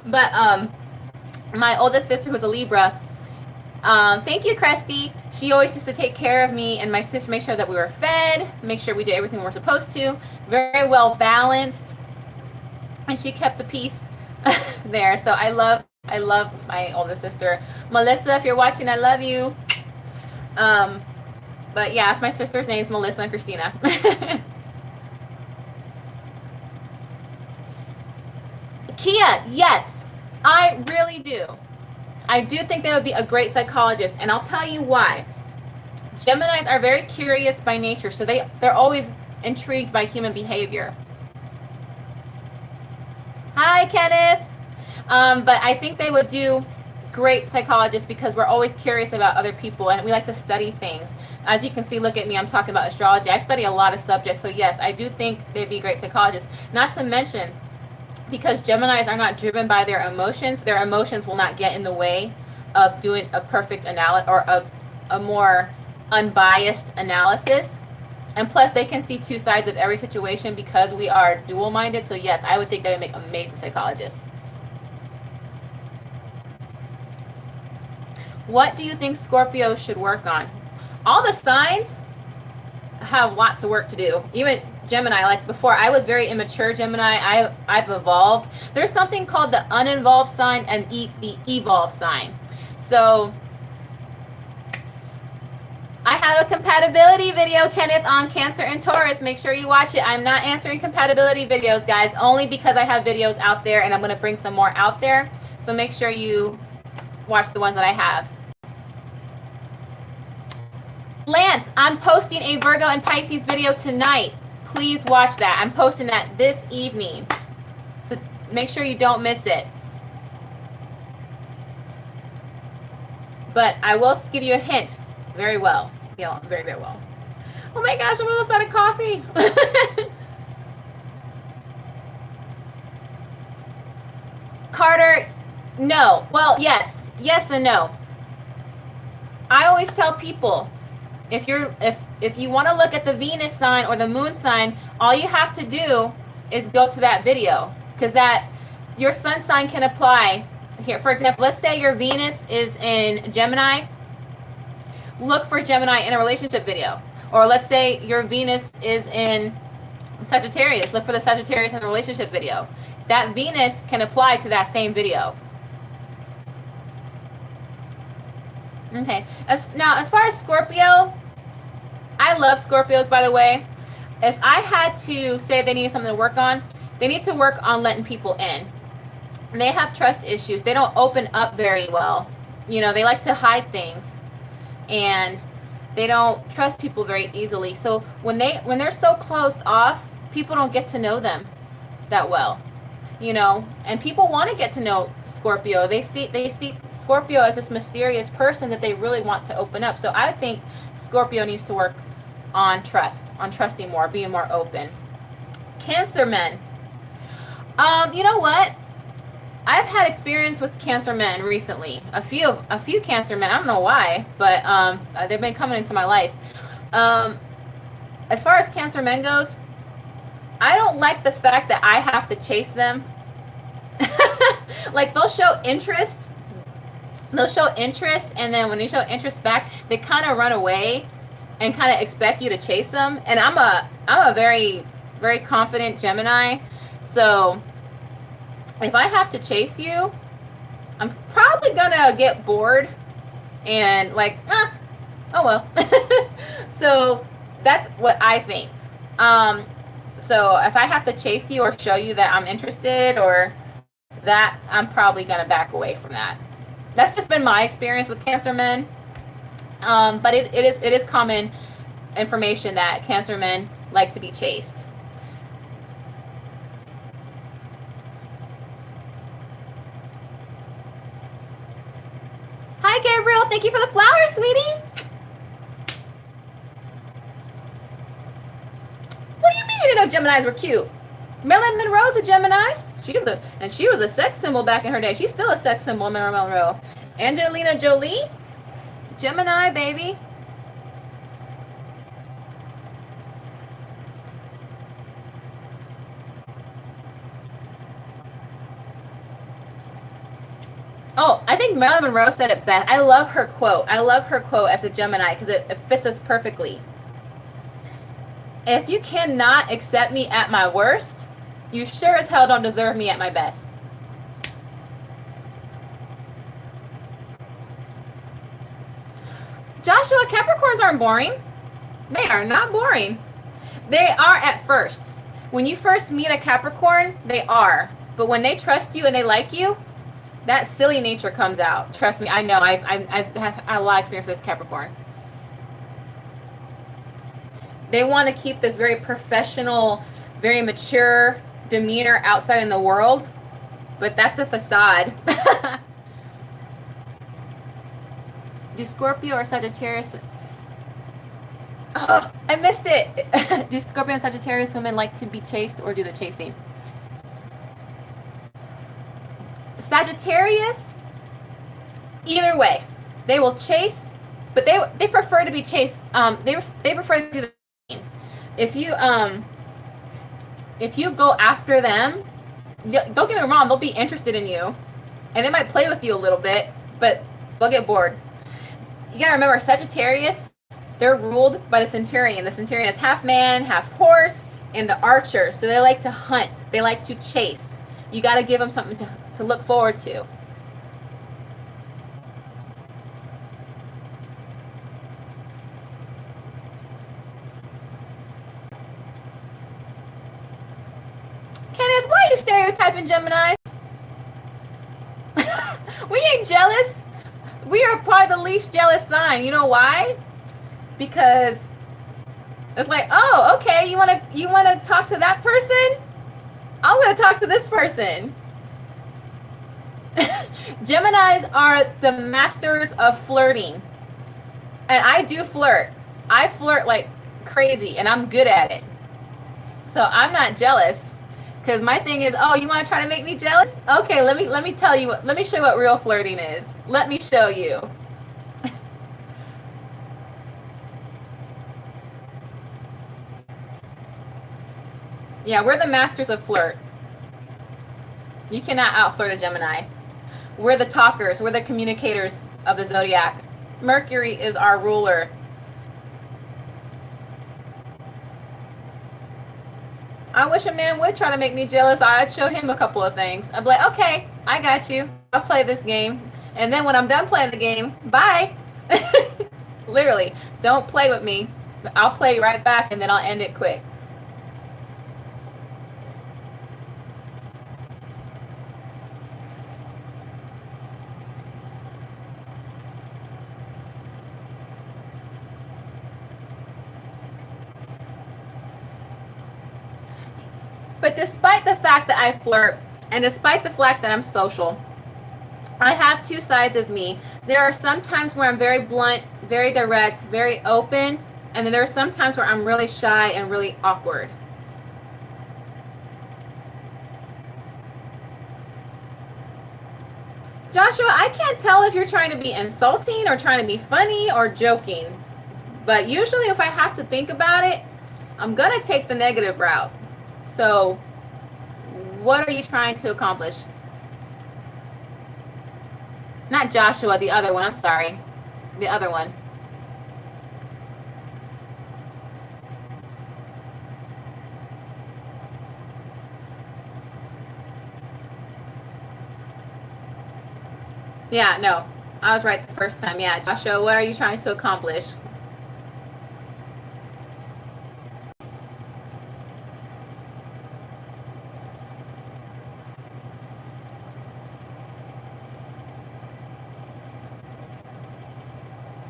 But my oldest sister, who's a Libra, thank you, Cresty. She always used to take care of me and my sister, make sure that we were fed, make sure we did everything we were supposed to. Very well balanced. And she kept the peace there. So I love my oldest sister. Melissa, if you're watching, I love you. But yeah, my sister's name's Melissa and Christina. Kia, yes, I really do. I do think they would be a great psychologist, and I'll tell you why. Geminis are very curious by nature, so they're always intrigued by human behavior. Hi, Kenneth. But I think they would do great psychologists because we're always curious about other people and we like to study things. As you can see, look at me, I'm talking about astrology. I study a lot of subjects, so yes, I do think they'd be great psychologists. Not to mention, because Geminis are not driven by their emotions will not get in the way of doing a perfect analysis or a more unbiased analysis. And plus, they can see two sides of every situation because we are dual-minded. So yes, I would think they would make amazing psychologists. What do you think Scorpio should work on? All the signs have lots of work to do. Even Gemini, like before, I was very immature Gemini. I've evolved. There's something called the uninvolved sign and the evolved sign. So I have a compatibility video, Kenneth, on Cancer and Taurus. Make sure you watch it. I'm not answering compatibility videos, guys, only because I have videos out there and I'm going to bring some more out there. So make sure you watch the ones that I have. Lance, I'm posting a Virgo and Pisces video tonight. Please watch that. I'm posting that this evening. So make sure you don't miss it. But I will give you a hint. Very well. Yeah, very, very well. Oh my gosh, I'm almost out of coffee. Carter, no. Well, yes. Yes and no. I always tell people, if you want to look at the Venus sign or the moon sign, all you have to do is go to that video, because that your sun sign can apply. Here, for example, let's say your Venus is in Gemini. Look for Gemini in a relationship video. Or let's say your Venus is in Sagittarius. Look for the Sagittarius in a relationship video. That Venus can apply to that same video. Okay. As far as Scorpio, I love Scorpios, by the way. If I had to say they need something to work on, they need to work on letting people in. They have trust issues. They don't open up very well. You know, they like to hide things. And they don't trust people very easily. So when they're so closed off, people don't get to know them that well, you know. And people want to get to know Scorpio. They see Scorpio as this mysterious person that they really want to open up. So I think Scorpio needs to work on trust, on trusting more, being more open. Cancer men. You know what? I've had experience with Cancer men recently. A few Cancer men. I don't know why, but they've been coming into my life. As far as Cancer men goes, I don't like the fact that I have to chase them. Like, they'll show interest. And then when they show interest back, they kind of run away and kind of expect you to chase them. And I'm a very, very confident Gemini, so if I have to chase you, I'm probably gonna get bored and like, oh well. So that's what I think. So if I have to chase you or show you that I'm interested or that, I'm probably gonna back away from that. That's just been my experience with Cancer men. But it is common information that Cancer men like to be chased. Hi, Gabriel. Thank you for the flowers, sweetie. What do you mean you didn't know Geminis were cute? Marilyn Monroe's a Gemini. She was a sex symbol back in her day. She's still a sex symbol, Marilyn Monroe. Angelina Jolie, Gemini, baby. Oh, I think Marilyn Monroe said it best. I love her quote. I love her quote as a Gemini because it fits us perfectly. If you cannot accept me at my worst, you sure as hell don't deserve me at my best. Joshua, Capricorns aren't boring. They are not boring. They are at first. When you first meet a Capricorn, they are. But when they trust you and they like you, that silly nature comes out. Trust me, I know. I've had a lot of experience with Capricorn. They want to keep this very professional, very mature demeanor outside in the world, but that's a facade. Do Scorpio or Sagittarius... Oh, I missed it. Do Scorpio and Sagittarius women like to be chased or do the chasing? Sagittarius, either way, they will chase, but they prefer to be chased. They prefer to do the chasing. If you go after them, don't get me wrong, they'll be interested in you, and they might play with you a little bit, but they'll get bored. You gotta remember, Sagittarius, they're ruled by the Centurion. The Centurion is half man, half horse. And the archers, so they like to hunt. They like to chase. You got to give them something to look forward to. Kenneth, why are you stereotyping Gemini? We ain't jealous. We are probably the least jealous sign. You know why? Because it's like, oh, okay, you wanna talk to that person? I'm gonna talk to this person. Geminis are the masters of flirting. And I do flirt. I flirt like crazy and I'm good at it. So I'm not jealous. Because my thing is, oh, you want to try to make me jealous? Okay, let me tell you let me show you what real flirting is. Let me show you. Yeah, we're the masters of flirt. You cannot out-flirt a Gemini. We're the talkers. We're the communicators of the zodiac. Mercury is our ruler. I wish a man would try to make me jealous. I'd show him a couple of things. I'd be like, okay, I got you. I'll play this game. And then when I'm done playing the game, bye. Literally, don't play with me. I'll play right back and then I'll end it quick. But despite the fact that I flirt, and despite the fact that I'm social, I have two sides of me. There are some times where I'm very blunt, very direct, very open, and then there are some times where I'm really shy and really awkward. Joshua, I can't tell if you're trying to be insulting or trying to be funny or joking. But usually if I have to think about it, I'm going to take the negative route. So, what are you trying to accomplish? Not Joshua, the other one. I'm sorry. The other one. Yeah, no. I was right the first time. Yeah, Joshua, what are you trying to accomplish?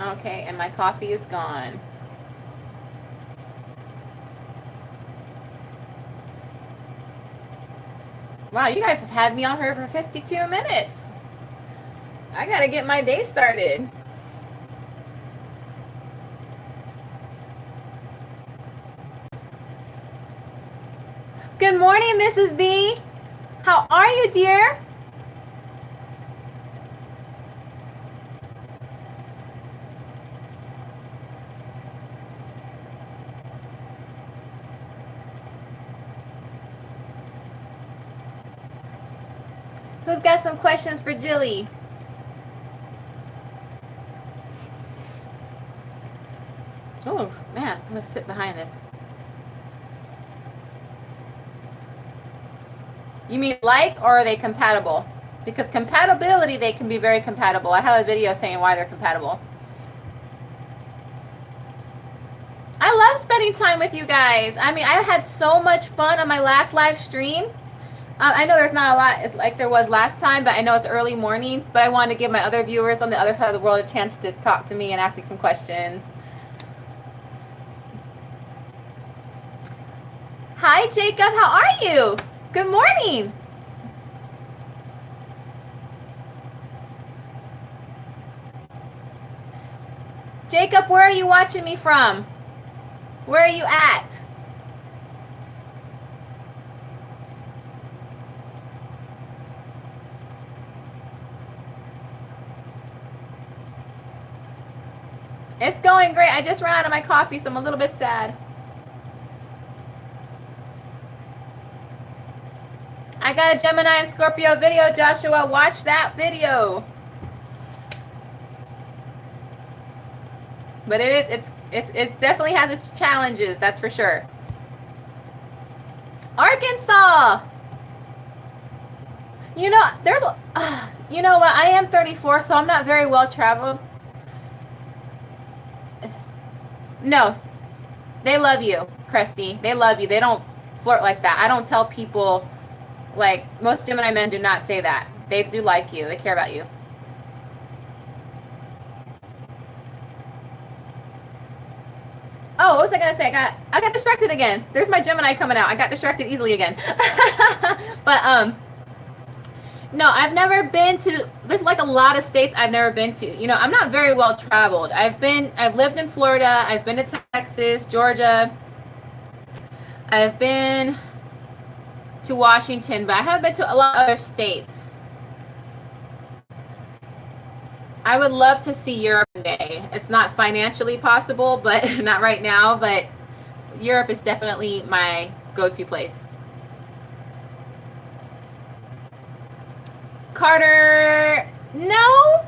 Okay, and my coffee is gone. Wow, you guys have had me on here for 52 minutes. I gotta get my day started. Good morning, Mrs. B. How are you, dear? Who's got some questions for Jilly? Oh, man, I'm going to sit behind this. You mean like, or are they compatible? Because compatibility, they can be very compatible. I have a video saying why they're compatible. I love spending time with you guys. I mean, I had so much fun on my last live stream. I know there's not a lot it's like there was last time, but I know it's early morning. But I wanted to give my other viewers on the other side of the world a chance to talk to me and ask me some questions. Hi, Jacob. How are you? Good morning. Jacob, where are you watching me from? Where are you at? It's going great. I just ran out of my coffee, so I'm a little bit sad. I got a Gemini and Scorpio video, Joshua. Watch that video. But it definitely has its challenges, that's for sure. Arkansas. You know, there's, you know what? I am 34, so I'm not very well traveled. No, they love you, Cresty. They love you. They don't flirt like that. I don't tell people, like, most Gemini men do not say that. They do like you. They care about you. Oh, what was I gonna say? I got distracted again. There's my Gemini coming out. I got distracted easily again. But no, I've never been to. There's like a lot of states I've never been to. You know, I'm not very well traveled. I've lived in Florida. I've been to Texas, Georgia. I've been to Washington, but I haven't been to a lot of other states. I would love to see Europe one day. It's not financially possible, but not right now, but Europe is definitely my go-to place. Carter, no,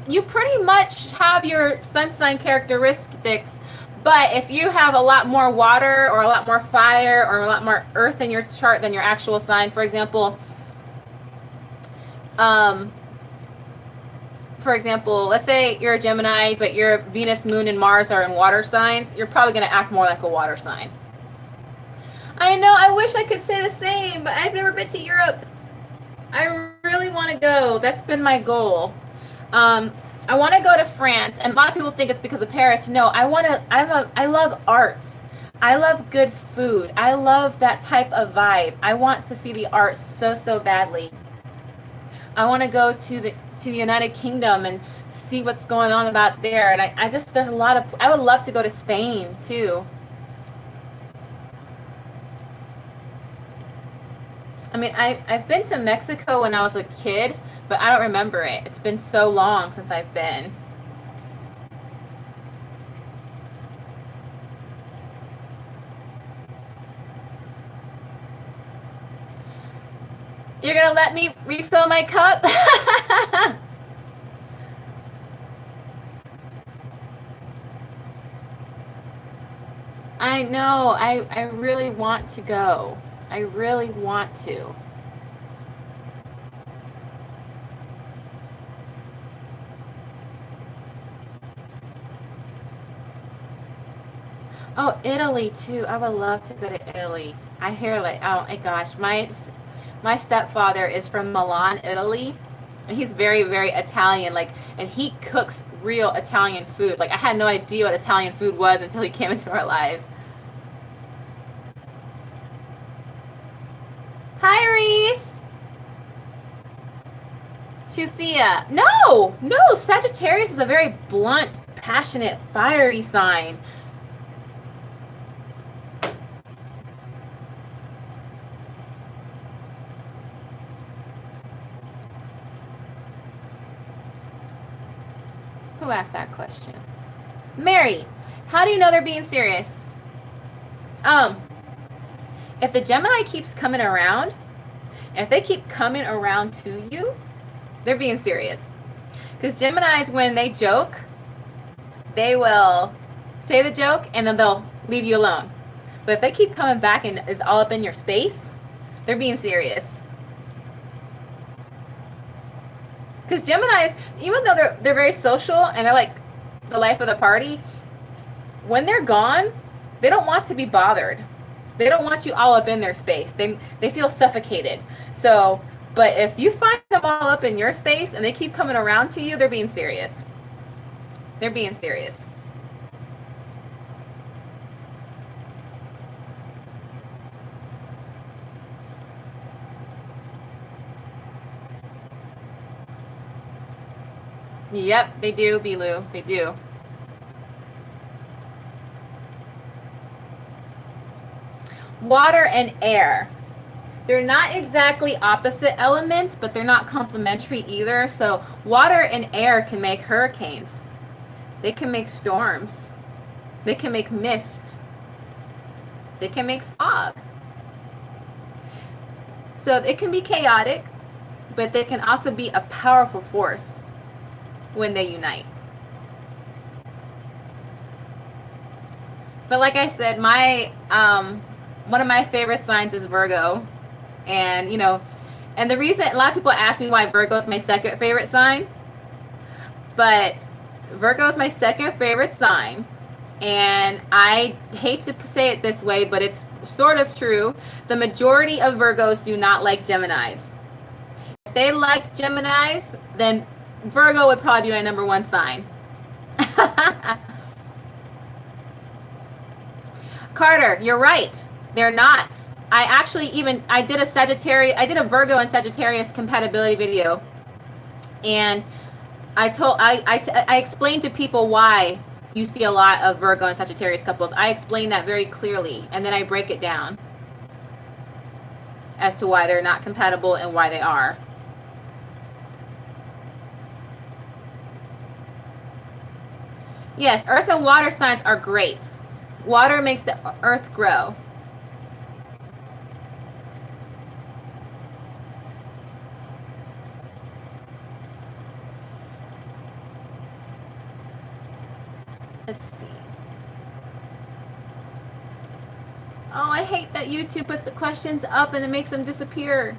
you pretty much have your sun sign characteristics, but if you have a lot more water or a lot more fire or a lot more earth in your chart than your actual sign, for example, let's say you're a Gemini, but your Venus, Moon, and Mars are in water signs, you're probably going to act more like a water sign. I know, I wish I could say the same, but I've never been to Europe. I really want to go. That's been my goal. I want to go to France, and a lot of people think it's because of Paris. No, I love art. I love good food. I love that type of vibe. I want to see the art so badly. I want to go to the United Kingdom and see what's going on about there. And I just, there's a lot of, I would love to go to Spain too. I mean, I've been to Mexico when I was a kid, but I don't remember it. It's been so long since I've been. You're gonna let me refill my cup? I know. I really want to go. I really want to. Oh, Italy too. I would love to go to Italy. I hear like, oh my gosh, my stepfather is from Milan, Italy, and he's very Italian. Like, and he cooks real Italian food. Like, I had no idea what Italian food was until he came into our lives. Hi, Reese. Tufia. No. Sagittarius is a very blunt, passionate, fiery sign. Who asked that question? Mary, how do you know they're being serious? If the Gemini keeps coming around, if they keep coming around to you, they're being serious. Because Geminis, when they joke, they will say the joke and then they'll leave you alone. But if they keep coming back and is all up in your space, they're being serious. Because Geminis, even though they're very social and they're like the life of the party, when they're gone, they don't want to be bothered. They don't want you all up in their space. They feel suffocated. So, but if you find them all up in your space and they keep coming around to you, they're being serious. They're being serious. Yep, they do, Bilu. They do. Water and air. They're not exactly opposite elements, but they're not complementary either. So water and air can make hurricanes. They can make storms. They can make mist. They can make fog. So it can be chaotic, but they can also be a powerful force when they unite. But like I said, one of my favorite signs is Virgo. And, you know, and the reason, a lot of people ask me why Virgo is my second favorite sign, but Virgo is my second favorite sign. And I hate to say it this way, but it's sort of true. The majority of Virgos do not like Geminis. If they liked Geminis, then Virgo would probably be my number one sign. Carter, you're right. They're not. I did a Virgo and Sagittarius compatibility video. And I explained to people why you see a lot of Virgo and Sagittarius couples. I explain that very clearly, and then I break it down as to why they're not compatible and why they are. Yes, earth and water signs are great. Water makes the earth grow. Let's see. Oh, I hate that YouTube puts the questions up and it makes them disappear.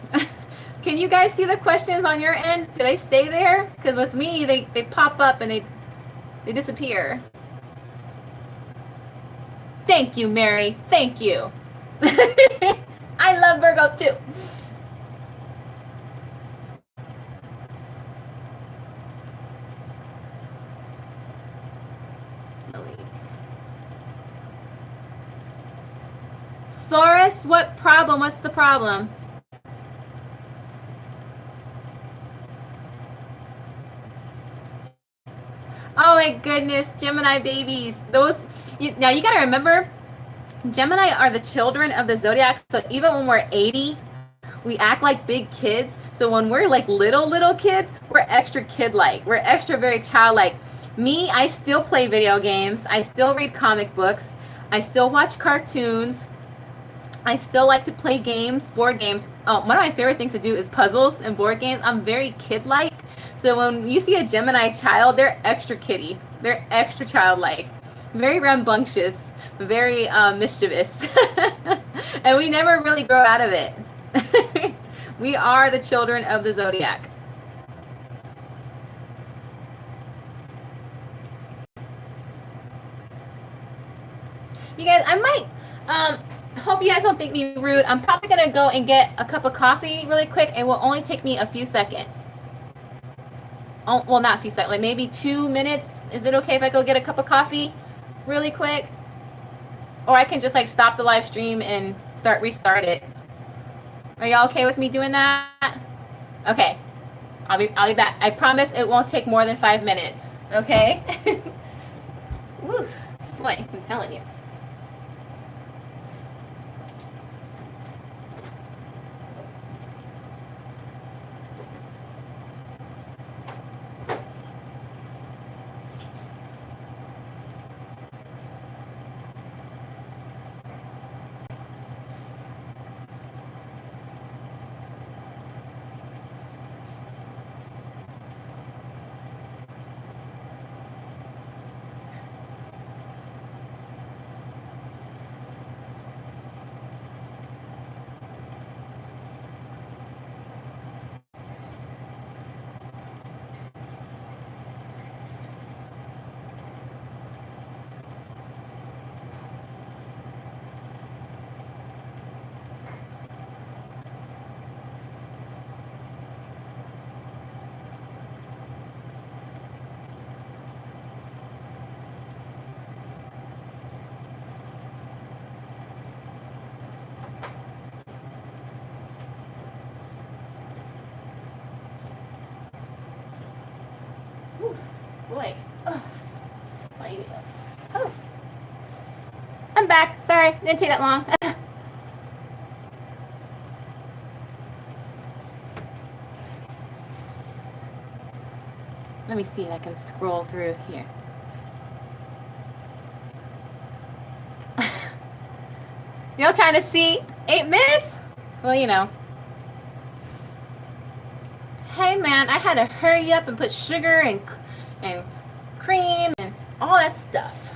Can you guys see the questions on your end? Do they stay there? Because with me, they pop up and they disappear. Thank you, Mary. Thank you. I love Virgo too. Saurus, what problem? What's the problem? Oh my goodness, Gemini babies. Now you gotta remember, Gemini are the children of the zodiac. So even when we're 80, we act like big kids. So when we're like little kids, we're extra kid-like. We're extra very childlike. Me, I still play video games. I still read comic books. I still watch cartoons. I still like to play games, board games. Oh, one of my favorite things to do is puzzles and board games. I'm very kid-like. So when you see a Gemini child, they're extra kiddie. They're extra childlike. Very rambunctious, very mischievous. And we never really grow out of it. We are the children of the zodiac. You guys, I might, hope you guys don't think me rude. I'm probably going to go and get a cup of coffee really quick. It will only take me a few seconds. Oh, well, not a few seconds, like maybe 2 minutes. Is it okay if I go get a cup of coffee really quick? Or I can just like stop the live stream and restart it. Are y'all okay with me doing that? Okay. I'll be back. I promise it won't take more than 5 minutes. Okay? Woof. Boy, I'm telling you. Boy. Oh. I'm back. Sorry, didn't take that long. Let me see if I can scroll through here. Y'all trying to see 8 minutes? Well, you know. Hey man, I had to hurry up and put sugar and cream and all that stuff.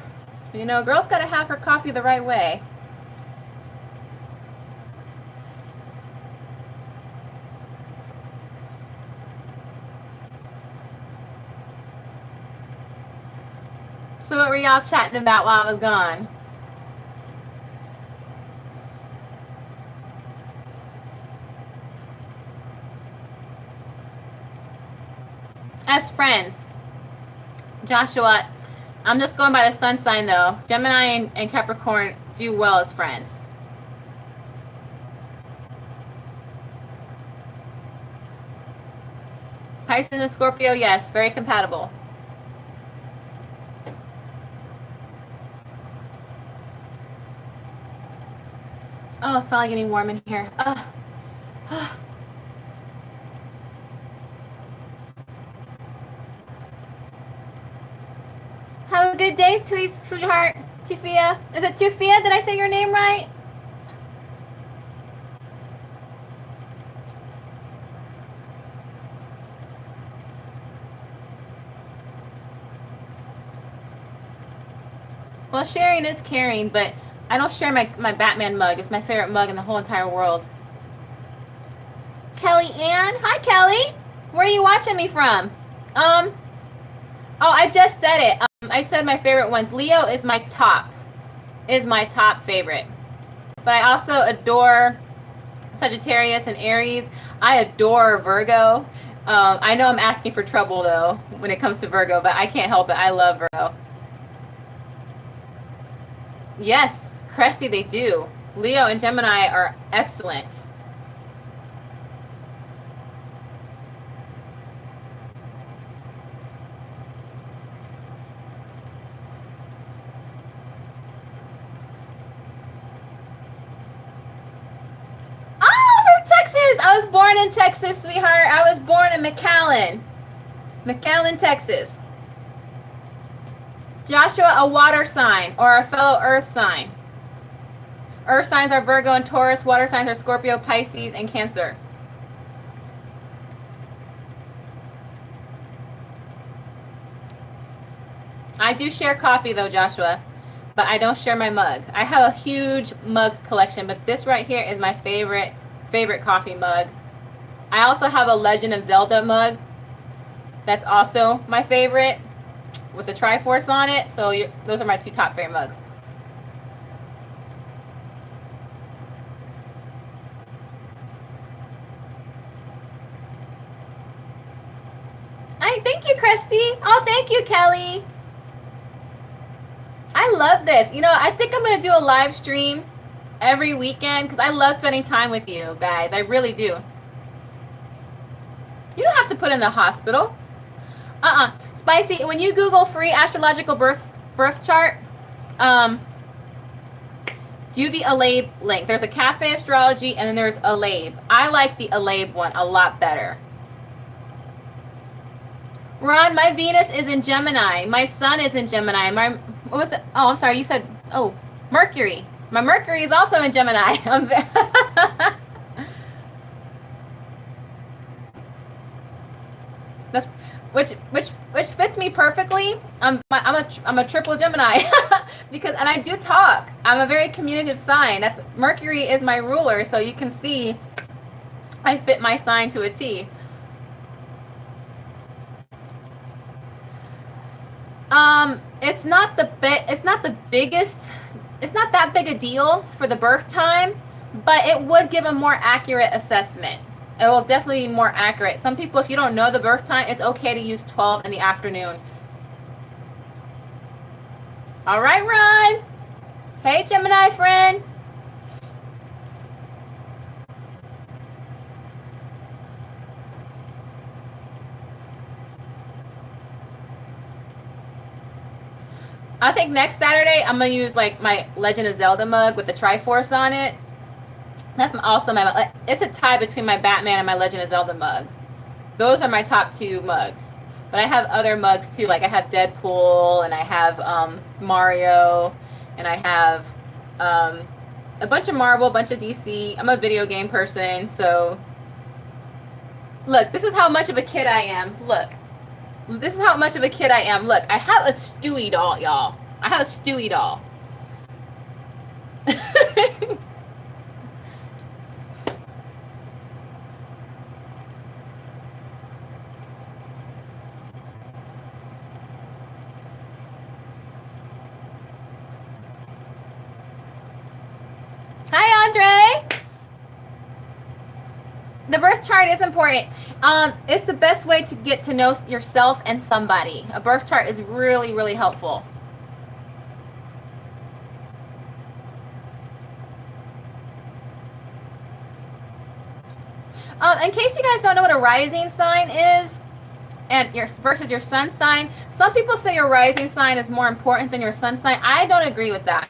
You know, girl's gotta have her coffee the right way. So what were y'all chatting about while I was gone? As friends. Joshua, I'm just going by the sun sign though. Gemini and Capricorn do well as friends. Pisces and Scorpio, yes, very compatible. Oh, it's finally getting warm in here. Have a good day, sweetheart. Tufia. Is it Tufia? Did I say your name right? Well, sharing is caring, but I don't share my Batman mug. It's my favorite mug in the whole entire world. Kelly Ann. Hi, Kelly. Where are you watching me from? Oh, I just said it. I said my favorite ones. Leo is my top favorite. But I also adore Sagittarius and Aries. I adore Virgo. I know I'm asking for trouble though when it comes to Virgo, but I can't help it. I love Virgo. Yes, Cresty, they do. Leo and Gemini are excellent. Texas! I was born in Texas, sweetheart. I was born in McAllen, Texas. Joshua, a water sign or a fellow earth sign. Earth signs are Virgo and Taurus. Water signs are Scorpio, Pisces, and Cancer. I do share coffee though, Joshua, but I don't share my mug. I have a huge mug collection, but this right here is my favorite coffee mug. I also have a Legend of Zelda mug. That's also my favorite with the Triforce on it. So those are my two top favorite mugs. Thank you, Christy. Oh, thank you, Kelly. I love this. You know, I think I'm going to do a live stream every weekend because I love spending time with you guys. I really do. You don't have to put in the hospital. Spicy, when you Google free astrological birth chart, do the Alabe link. There's a Cafe Astrology and then there's Alabe. I like the Alabe one a lot better. Ron, my Venus is in Gemini. My Sun is in Gemini. What was it? Oh, I'm sorry. You said, Mercury. My Mercury is also in Gemini. That's which fits me perfectly. I'm a triple Gemini and I do talk. I'm a very communicative sign. Mercury is my ruler, so you can see I fit my sign to a T. It's not that big a deal for the birth time, but it would give a more accurate assessment. It will definitely be more accurate. Some people, if you don't know the birth time, it's okay to use 12 in the afternoon. All right, Ron. Hey, Gemini friend. I think next Saturday I'm gonna use like my Legend of Zelda mug with the Triforce on it. That's also it's a tie between my Batman and my Legend of Zelda mug. Those are my top two mugs. But I have other mugs too, like I have Deadpool and I have Mario and I have a bunch of Marvel, a bunch of DC. I'm a video game person, so look, this is how much of a kid I am. Look. This is how much of a kid I am. Look, I have a Stewie doll, y'all. I have a Stewie doll. Andre. The birth chart is important. It's the best way to get to know yourself and somebody. A birth chart is really, really helpful. In case you guys don't know what a rising sign is, and versus your sun sign, some people say your rising sign is more important than your sun sign. I don't agree with that.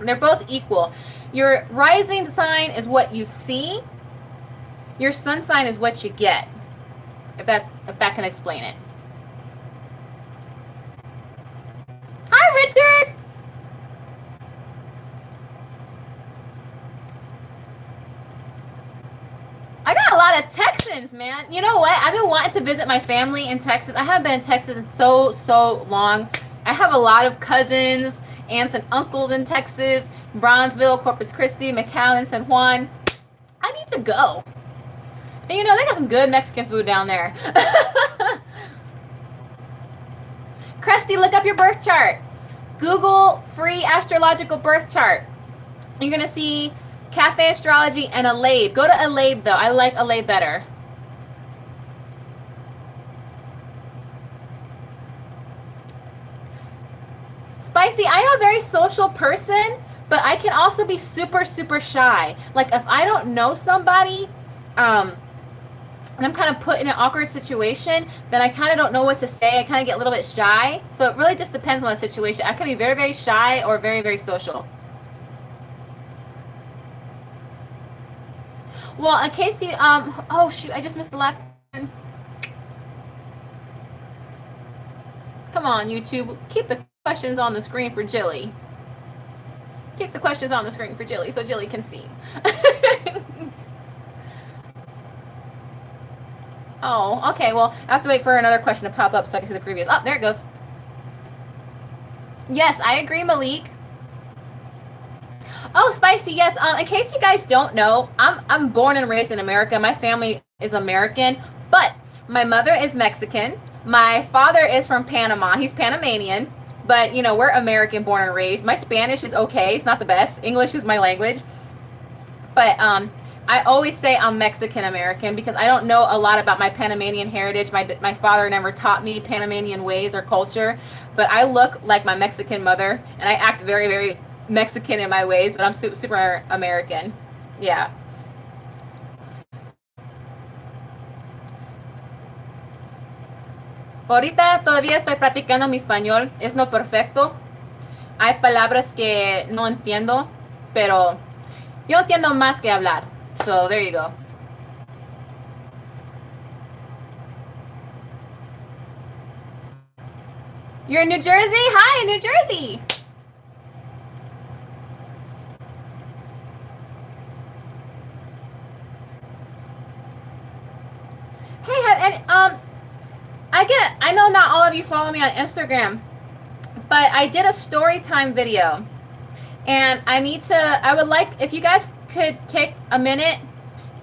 They're both equal. Your rising sign is what you see. Your sun sign is what you get. If that can explain it. Hi, Richard. I got a lot of Texans, man. You know what? I've been wanting to visit my family in Texas. I haven't been in Texas in so long. I have a lot of cousins, aunts and uncles in Texas, Bronzeville, Corpus Christi, McAllen, San Juan. I need to go. And you know, they got some good Mexican food down there. Cresty, look up your birth chart. Google free astrological birth chart. You're going to see Cafe Astrology and Alabe. Go to Alabe, though. I like Alabe better. Spicy, I am a very social person, but I can also be super, super shy. Like, if I don't know somebody, and I'm kind of put in an awkward situation, then I kind of don't know what to say. I kind of get a little bit shy. So it really just depends on the situation. I can be very, very shy or very, very social. Well, in case you, oh shoot, I just missed the last one. Come on, YouTube. Keep the questions on the screen for Jilly. Keep the questions on the screen for Jilly so Jilly can see. Oh, okay. Well, I have to wait for another question to pop up so I can see the previous. Oh, there it goes. Yes, I agree, Malik. Oh, Spicy, yes. In case you guys don't know, I'm born and raised in America. My family is American, but my mother is Mexican. My father is from Panama. He's Panamanian, but you know, we're American born and raised. My Spanish is okay. It's not the best. English is my language. But I always say I'm Mexican American because I don't know a lot about my Panamanian heritage. My father never taught me Panamanian ways or culture, but I look like my Mexican mother, and I act very, very Mexican in my ways, but I'm super American. Yeah. Ahorita todavía estoy practicando mi español. Es no perfecto. Hay palabras que no entiendo, pero yo entiendo más que hablar. So there you go. You're in New Jersey? Hi, New Jersey. Hey, and I know not all of you follow me on Instagram, but I did a story time video, and I would like if you guys could take a minute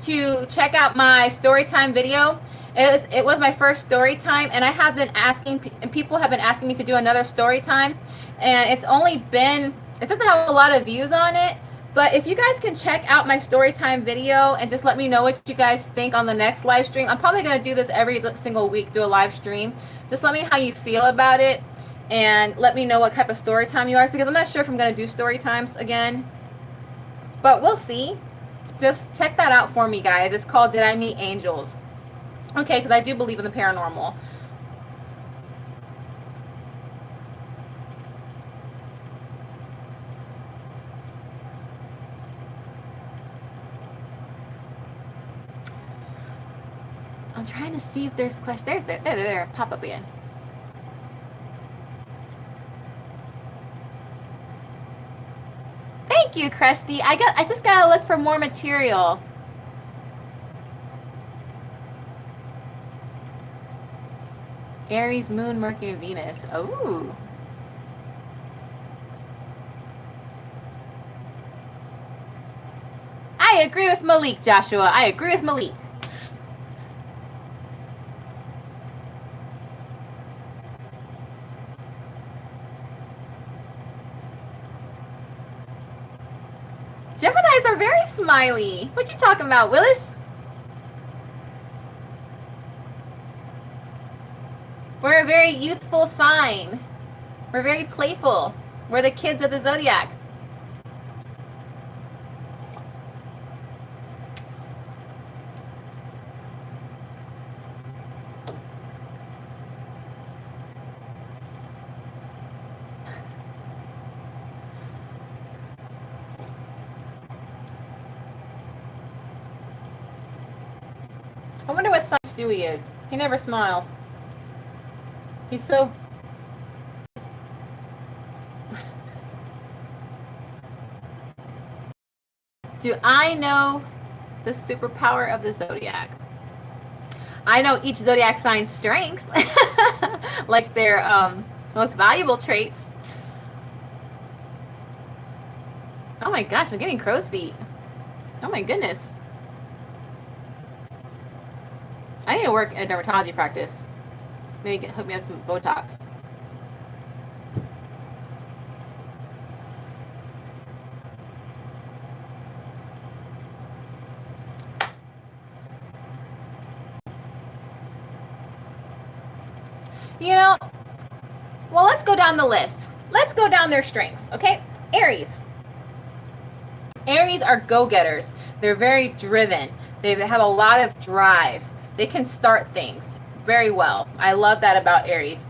to check out my story time video. It was my first story time, and I have been asking, and people have been asking me to do another story time, and it doesn't have a lot of views on it, but if you guys can check out my story time video and just let me know what you guys think on the next live stream. I'm probably going to do this every single week, do a live stream. Just let me know how you feel about it, and let me know what type of story time you are, because I'm not sure if I'm going to do story times again, but we'll see. Just check that out for me, guys. It's called Did I Meet Angels? Okay, because I do believe in the paranormal. I'm trying to see if there's questions. There, pop up again. Thank you, Cresty. I just gotta look for more material. Aries, Moon, Mercury, Venus. Oh. I agree with Malik, Joshua. I agree with Malik. Geminis are very smiley. What you talking about, Willis? We're a very youthful sign. We're very playful. We're the kids of the zodiac. I wonder what size Stewie is. He never smiles. He's so... Do I know the superpower of the zodiac? I know each zodiac sign's strength, like their most valuable traits. Oh my gosh, I'm getting crow's feet. Oh my goodness. I need to work at dermatology practice. Maybe hook me up some Botox. You know, well, let's go down the list. Let's go down their strengths, okay? Aries. Aries are go-getters. They're very driven. They have a lot of drive. They can start things very well. I love that about Aries.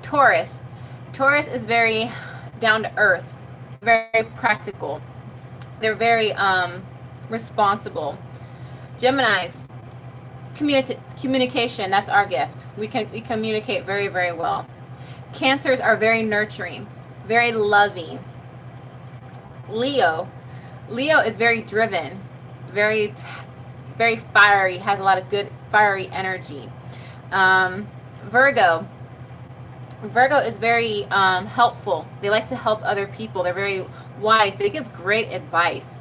Taurus. Taurus is very down to earth, very practical. They're very responsible. Geminis. Communication, that's our gift. We communicate very, very well. Cancers are very nurturing, very loving. Leo is very driven, very, very fiery, has a lot of good fiery energy. Virgo is very helpful. They like to help other people. They're very wise. They give great advice.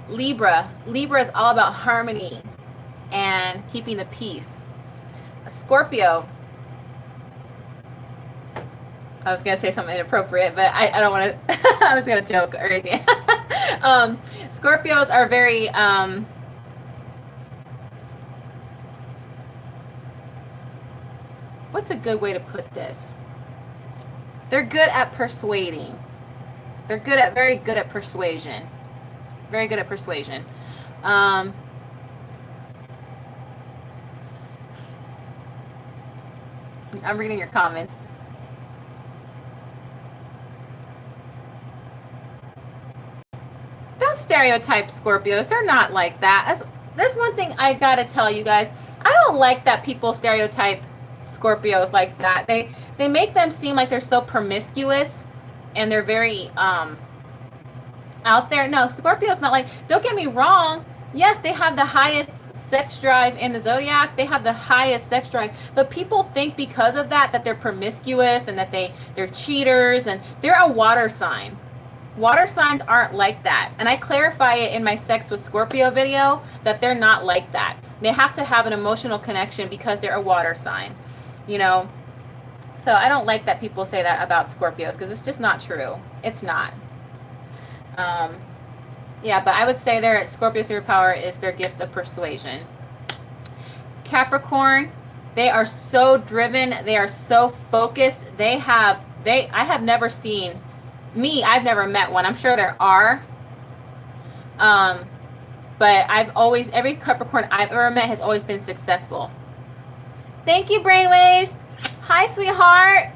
Libra is all about harmony and keeping the peace. Scorpio, I was gonna say something inappropriate, but I don't want to. I was gonna joke or anything. Scorpios are very what's a good way to put this? They're good at persuading. They're very good at persuasion. Very good at persuasion. I'm reading your comments. Don't stereotype Scorpios. They're not like that. There's one thing I gotta tell you guys. I don't like that people stereotype Scorpios like that. They make them seem like they're so promiscuous and they're very out there. No, Scorpio's not like, don't get me wrong. Yes, they have the highest sex drive in the zodiac. They have the highest sex drive, but people think because of that they're promiscuous and that they're cheaters, and they're a water sign. Water signs aren't like that, and I clarify it in my Sex with Scorpio video that they're not like that. They have to have an emotional connection because they're a water sign, you know. So I don't like that people say that about Scorpios because it's just not true. It's not. Yeah, but I would say their Scorpio superpower is their gift of persuasion. Capricorn, they are so driven. They are so focused. I have never seen I've never met one. I'm sure there are. But every Capricorn I've ever met has always been successful. Thank you, Brainwaves. Hi, sweetheart.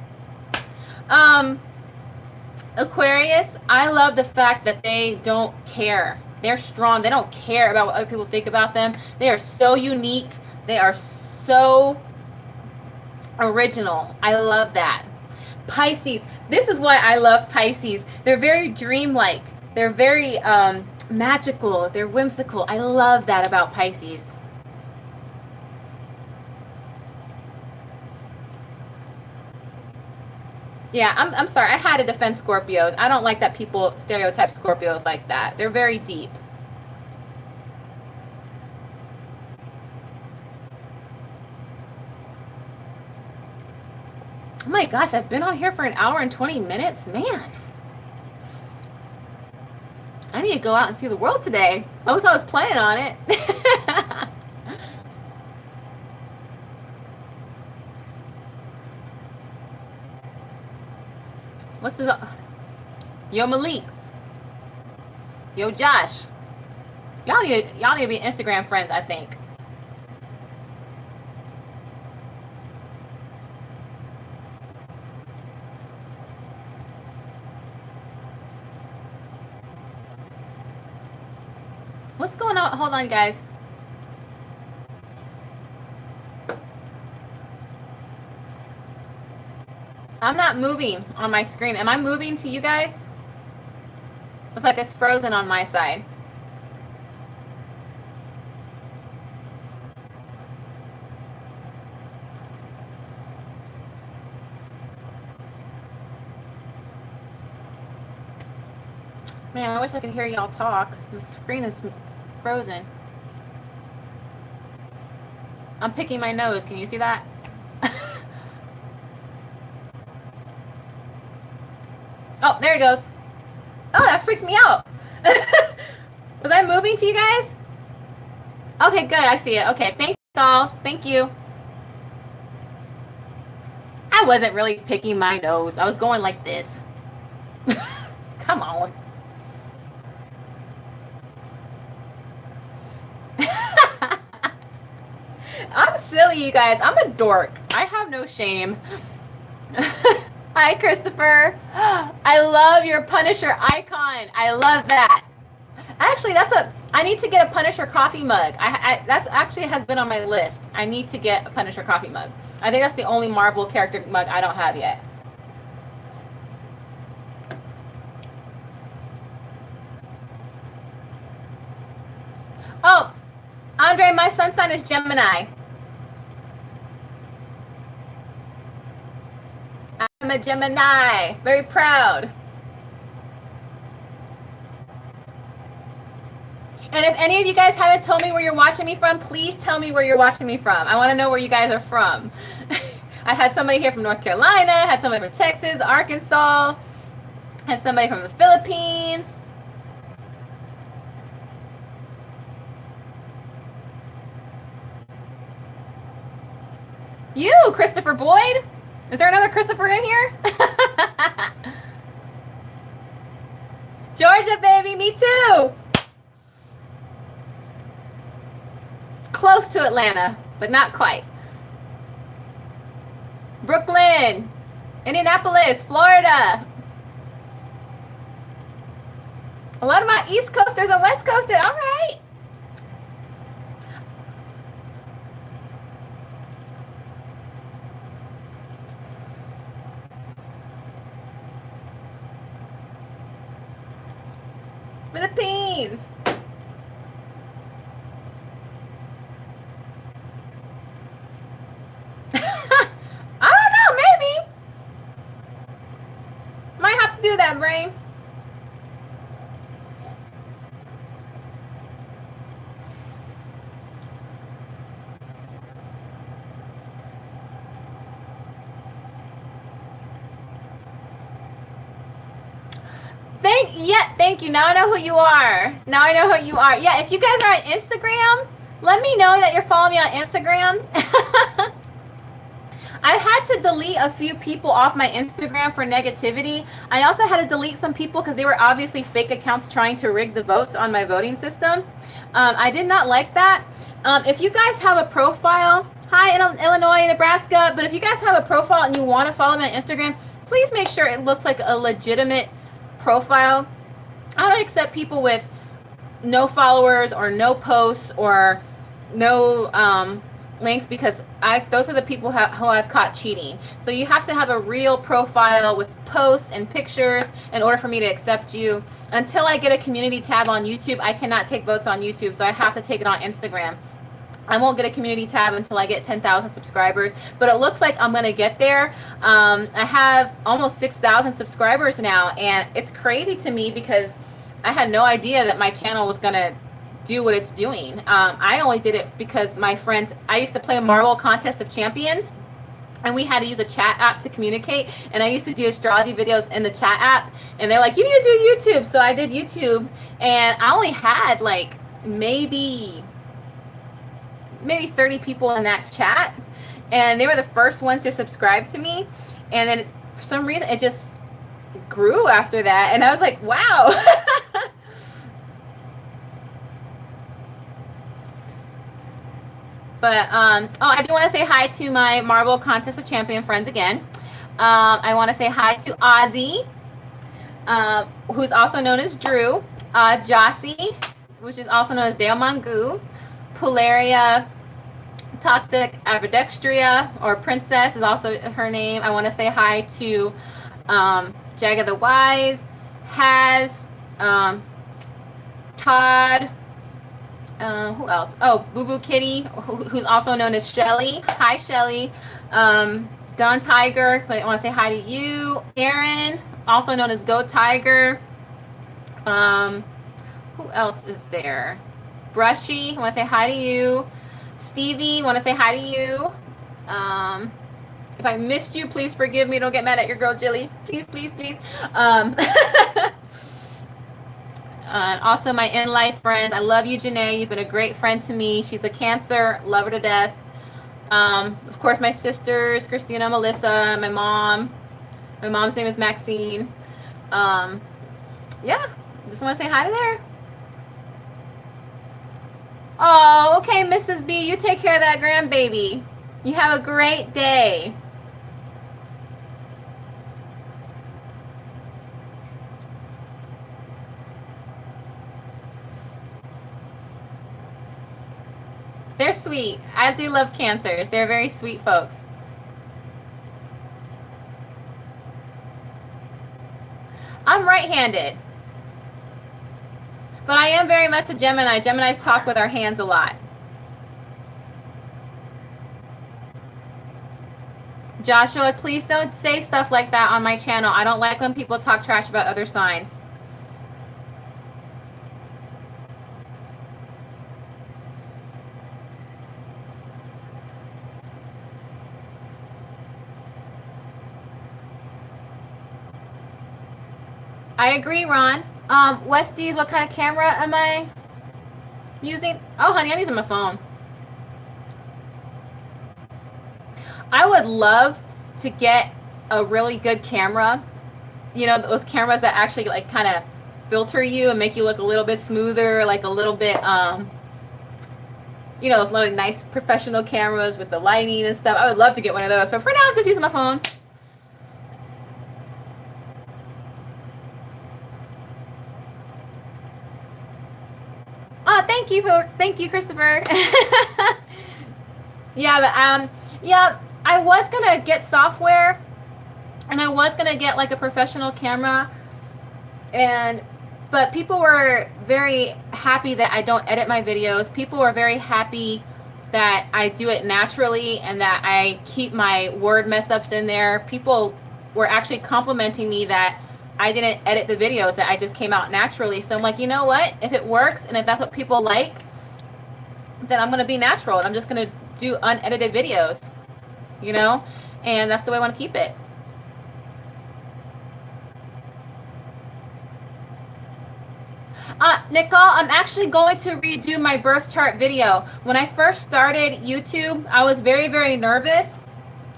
Aquarius, I love the fact that they don't care. They're strong. They don't care about what other people think about them. They are so unique. They are so original. I love that. Pisces, this is why I love Pisces. They're very dreamlike. They're very magical. They're whimsical. I love that about Pisces. Yeah, I'm sorry. I had to defend Scorpios. I don't like that people stereotype Scorpios like that. They're very deep. Oh my gosh, I've been on here for 1 hour and 20 minutes. Man. I need to go out and see the world today. At least I was planning on it. What's this? Yo, Malik. Yo, Josh. Y'all need to be Instagram friends, I think. What's going on? Hold on, guys. I'm not moving on my screen. Am I moving to you guys? Looks like it's frozen on my side. Man, I wish I could hear y'all talk. The screen is frozen. I'm picking my nose. Can you see that? Oh, there he goes. Oh, that freaked me out. Was I moving to you guys? Okay, good. I see it. Okay, thanks all. Thank you. I wasn't really picking my nose. I was going like this. Come on. I'm silly, you guys. I'm a dork. I have no shame. Hi, Christopher. I love your Punisher icon. I love that. Actually, I need to get a Punisher coffee mug. That's actually has been on my list. I need to get a Punisher coffee mug. I think that's the only Marvel character mug I don't have yet. Oh, Andre, my sun sign is Gemini. I'm a Gemini. Very proud. And if any of you guys haven't told me where you're watching me from, please tell me where you're watching me from. I want to know where you guys are from. I had somebody here from North Carolina, had somebody from Texas, Arkansas, had somebody from the Philippines. You, Christopher Boyd? Is there another Christopher in here? Georgia, baby, me too. Close to Atlanta, but not quite. Brooklyn, Indianapolis, Florida. A lot of my East Coasters and West Coasters. All right. Philippines. I don't know, maybe. Might have to do that, brain. Thank you. Now I know who you are. Yeah, if you guys are on Instagram, let me know that you're following me on Instagram. I had to delete a few people off my Instagram for negativity. I also had to delete some people because they were obviously fake accounts trying to rig the votes on my voting system. I did not like that. If you guys have a profile, hi in Illinois, Nebraska, but if you guys have a profile and you want to follow me on Instagram, please make sure it looks like a legitimate profile. I don't accept people with no followers or no posts or no links because those are the people who I've caught cheating. So you have to have a real profile with posts and pictures in order for me to accept you. Until I get a community tab on YouTube, I cannot take votes on YouTube, so I have to take it on Instagram. I won't get a community tab until I get 10,000 subscribers, but it looks like I'm going to get there. I have almost 6,000 subscribers now, and it's crazy to me because I had no idea that my channel was going to do what it's doing. I only did it because my friends, I used to play Marvel Contest of Champions, and we had to use a chat app to communicate. And I used to do astrology videos in the chat app, and they're like, you need to do YouTube. So I did YouTube, and I only had like maybe 30 people in that chat, and they were the first ones to subscribe to me. And then for some reason it just grew after that, and I was like, wow. But oh, I do want to say hi to my Marvel Contest of Champion friends again. I want to say hi to Ozzy, who's also known as Drew, Jossie, which is also known as Dale Mongu, Polaria, Toxic Avidextria, or Princess is also her name. I want to say hi to Jaga the Wise, Has, Todd, who else? Oh, Boo Boo Kitty, who's also known as Shelly. Hi, Shelly. Don Tiger, so I want to say hi to you. Aaron, also known as Go Tiger. Who else is there? Brushy, I want to say hi to you. Stevie, want to say hi to you. If I missed you, please forgive me. Don't get mad at your girl, Jilly. Please, please, please. Also, my in-life friends. I love you, Janae. You've been a great friend to me. She's a Cancer. Love her to death. Of course, my sisters, Christina, Melissa, my mom. My mom's name is Maxine. Yeah, just want to say hi to there. Oh, okay, Mrs. B. You take care of that grandbaby. You have a great day. They're sweet. I do love Cancers. They're very sweet folks. I'm right-handed. But I am very much a Gemini. Geminis talk with our hands a lot. Joshua, please don't say stuff like that on my channel. I don't like when people talk trash about other signs. I agree, Ron. Westies, what kind of camera am I using? Oh, honey, I'm using my phone. I would love to get a really good camera. You know, those cameras that actually like kind of filter you and make you look a little bit smoother, like a little bit, you know, those really nice professional cameras with the lighting and stuff. I would love to get one of those, but for now, I'm just using my phone. Oh, thank you, Christopher. Yeah, but yeah, I was gonna get software, and I was gonna get like a professional camera, but people were very happy that I don't edit my videos. People were very happy that I do it naturally and that I keep my word mess ups in there. People were actually complimenting me that I didn't edit the videos, that I just came out naturally. So I'm like, you know what? If it works and if that's what people like, then I'm going to be natural and I'm just going to do unedited videos, you know? And that's the way I want to keep it. Nicole, I'm actually going to redo my birth chart video. When I first started YouTube, I was very, very nervous.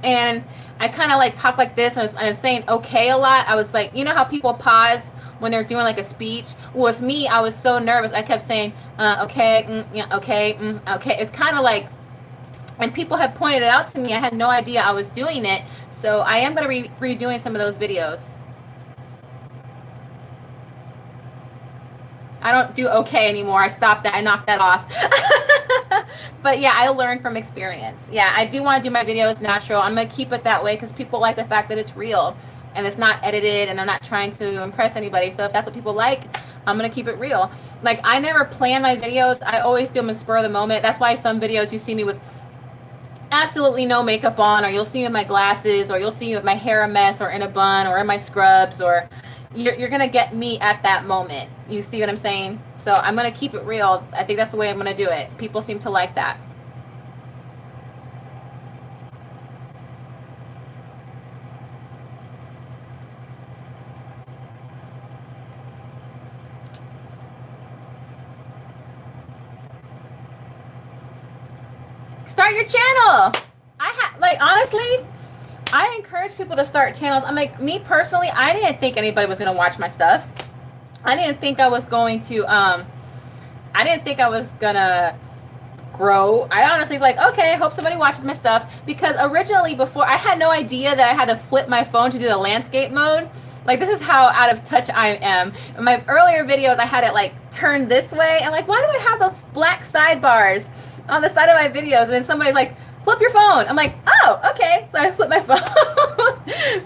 And I kind of like talk like this, and I was saying okay a lot. I was like, you know how people pause when they're doing like a speech? Well, with me, I was so nervous. I kept saying, okay, yeah, okay, okay. It's kind of like, and people have pointed it out to me. I had no idea I was doing it. So I am going to be redoing some of those videos. I don't do okay anymore. I stopped that. I knocked that off. But yeah, I learned from experience. Yeah, I do want to do my videos natural. I'm going to keep it that way because people like the fact that it's real and it's not edited and I'm not trying to impress anybody. So if that's what people like, I'm going to keep it real. Like, I never plan my videos. I always do them in spur of the moment. That's why some videos you see me with absolutely no makeup on, or you'll see me with my glasses, or you'll see me with my hair a mess or in a bun or in my scrubs, or you're going to get me at that moment. You see what I'm saying? So I'm going to keep it real. I think that's the way I'm going to do it. People seem to like that. Start your channel. Honestly, I encourage people to start channels. I'm like, me personally, I didn't think anybody was gonna watch my stuff. I didn't think I was going to grow. I honestly was like, okay, hope somebody watches my stuff, because originally, before, I had no idea that I had to flip my phone to do the landscape mode. Like, this is how out of touch I am. In my earlier videos, I had it like turned this way. I'm like, why do I have those black sidebars on the side of my videos? And then somebody's like, flip your phone. I'm like, oh, okay. So I flip my phone.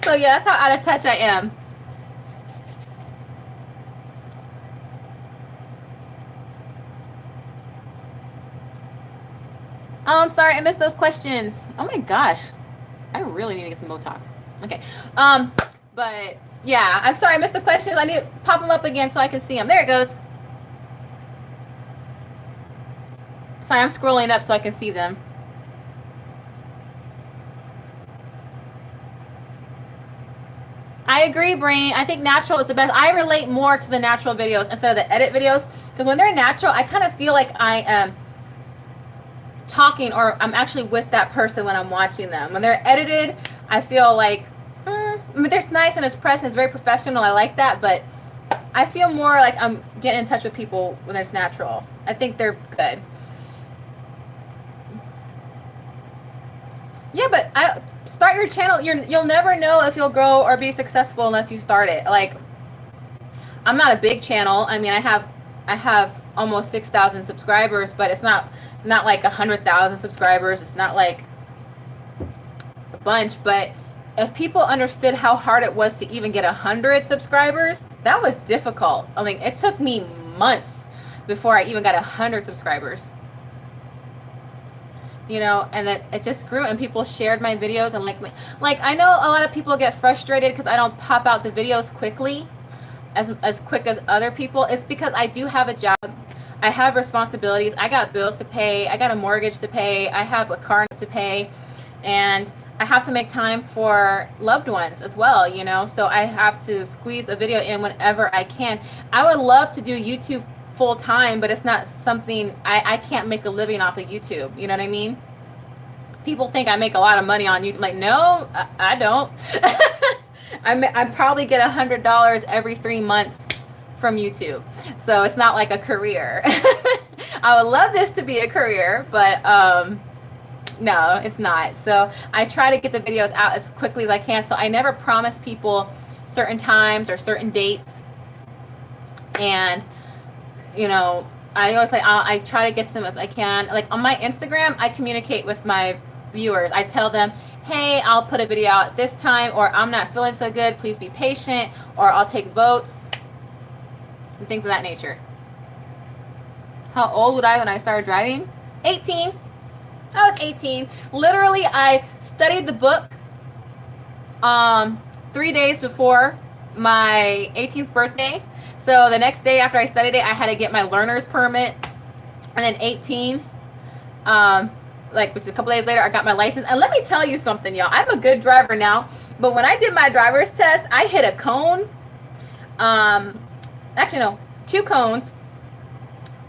So yeah, that's how out of touch I am. Oh, I'm sorry, I missed those questions. Oh my gosh, I really need to get some Botox. Okay, but yeah, I'm sorry I missed the questions. I need to pop them up again so I can see them. There it goes. Sorry, I'm scrolling up so I can see them. I agree, Brain. I think natural is the best. I relate more to the natural videos instead of the edit videos, because when they're natural, I kind of feel like I am talking, or I'm actually with that person when I'm watching them. When they're edited, I feel like, I mean, they're nice and it's pressed and it's very professional. I like that, but I feel more like I'm getting in touch with people when it's natural. I think they're good. Yeah, but start your channel. You'll never know if you'll grow or be successful unless you start it. Like, I'm not a big channel. I mean, I have almost 6,000 subscribers, but it's not like 100,000 subscribers. It's not like a bunch. But if people understood how hard it was to even get 100 subscribers, that was difficult. I mean, it took me months before I even got 100 subscribers. You know, and it just grew, and people shared my videos, and like I know a lot of people get frustrated because I don't pop out the videos quickly, as quick as other people. It's because I do have a job. I have responsibilities. I got bills to pay. I got a mortgage to pay. I have a car to pay, and I have to make time for loved ones as well, you know, so I have to squeeze a video in whenever I can. I would love to do YouTube full time, but it's not something I can't make a living off of YouTube. You know what I mean? People think I make a lot of money on YouTube. Like, no, I don't. I probably get $100 every 3 months from YouTube. So it's not like a career. I would love this to be a career, but no, it's not. So I try to get the videos out as quickly as I can. So I never promise people certain times or certain dates. And you know, I always say I try to get to them as I can. Like on my Instagram, I communicate with my viewers. I tell them, hey, I'll put a video out this time, or I'm not feeling so good, please be patient, or I'll take votes and things of that nature. How old would I when I started driving? 18. I was 18. Literally, I studied the book 3 days before my 18th birthday. So the next day after I studied it, I had to get my learner's permit. And then 18, which is a couple days later, I got my license. And let me tell you something, y'all. I'm a good driver now. But when I did my driver's test, I hit a cone. Actually, no, 2 cones.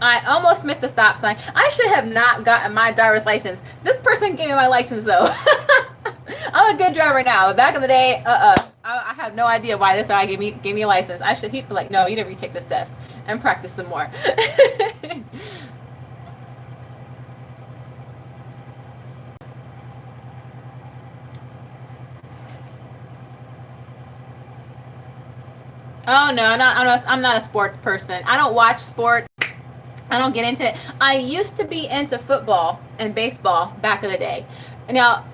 I almost missed a stop sign. I should have not gotten my driver's license. This person gave me my license, though. I'm a good driver now. But back in the day, I have no idea why this guy gave me a license. He'd be like, no, you need to retake this test and practice some more. Oh no, I'm not a sports person. I don't watch sports. I don't get into it. I used to be into football and baseball back in the day. Now,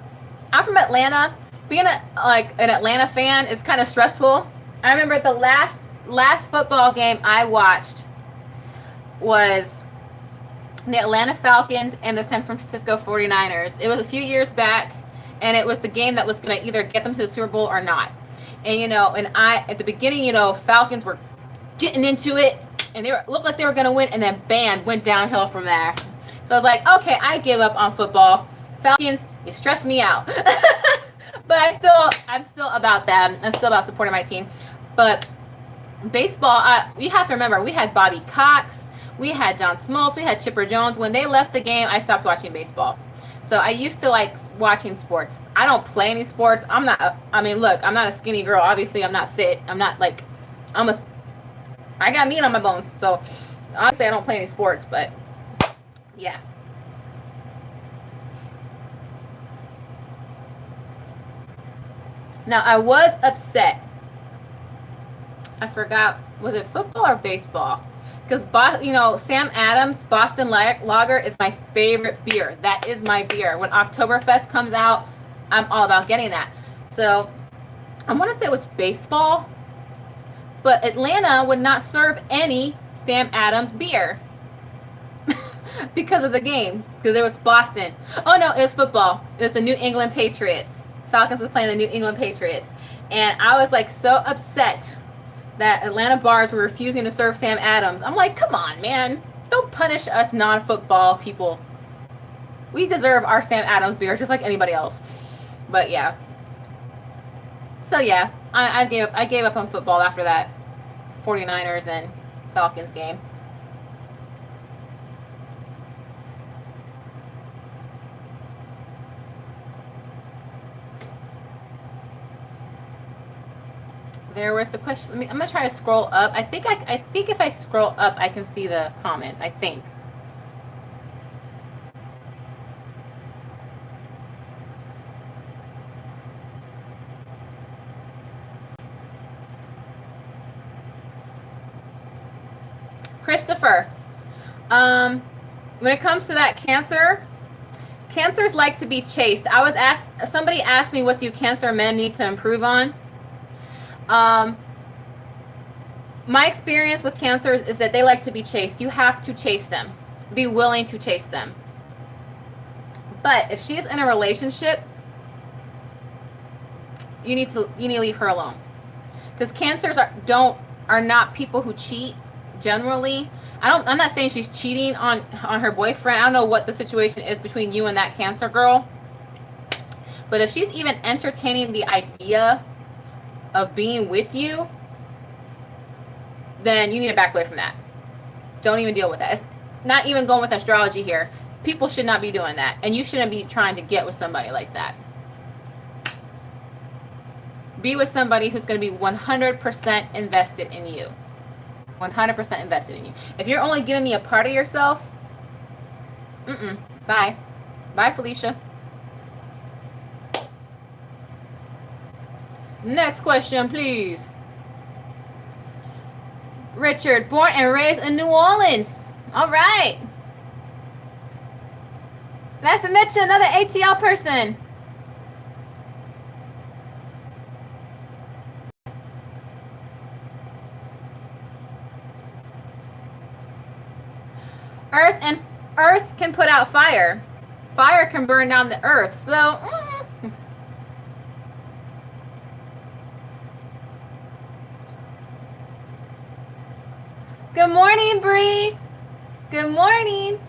I'm from Atlanta. Being an Atlanta fan is kind of stressful. I remember the last football game I watched was the Atlanta Falcons and the San Francisco 49ers. It was a few years back, and it was the game that was going to either get them to the Super Bowl or not. And, you know, at the beginning, you know, Falcons were getting into it, and looked like they were going to win, and then bam, went downhill from there. So I was like, okay, I give up on football. Falcons, you stress me out. But I'm still about them. I'm still about supporting my team. But baseball, you have to remember, we had Bobby Cox, we had John Smoltz, we had Chipper Jones. When they left the game, I stopped watching baseball. So I used to like watching sports. I don't play any sports. I'm not, I mean, look, I'm not a skinny girl. Obviously, I'm not fit. I'm not like, I'm a, I got meat on my bones. So obviously, I don't play any sports, but yeah. Now, I was upset. I forgot, was it football or baseball? Because, you know, Sam Adams Boston Lager is my favorite beer. That is my beer. When Oktoberfest comes out, I'm all about getting that. So, I want to say it was baseball, but Atlanta would not serve any Sam Adams beer because of the game, because it was Boston. Oh, no, it was football. It was the New England Patriots. Falcons was playing the New England Patriots. And I was like so upset that Atlanta bars were refusing to serve Sam Adams. I'm like, come on, man. Don't punish us non-football people. We deserve our Sam Adams beer just like anybody else. But yeah. So yeah, I gave up on football after that 49ers and Falcons game. There was a question. I'm gonna try to scroll up. I think if I scroll up, I can see the comments. I think. Christopher, when it comes to that cancers like to be chased. Somebody asked me, what do cancer men need to improve on? My experience with cancers is that they like to be chased. You have to chase them. Be willing to chase them. But if she's in a relationship, you need to leave her alone. Because cancers are not people who cheat generally. I'm not saying she's cheating on her boyfriend. I don't know what the situation is between you and that cancer girl. But if she's even entertaining the idea of being with you, then you need to back away from that. Don't even deal with that. It's not even going with astrology here. People should not be doing that. And you shouldn't be trying to get with somebody like that. Be with somebody who's going to be 100% invested in you. 100% invested in you. If you're only giving me a part of yourself, bye. Bye, Felicia. Next question, please. Richard, born and raised in New Orleans. All right. Nice to meet you, another ATL person. Earth can put out fire. Fire can burn down the earth. So, Good morning, Bree. Good morning.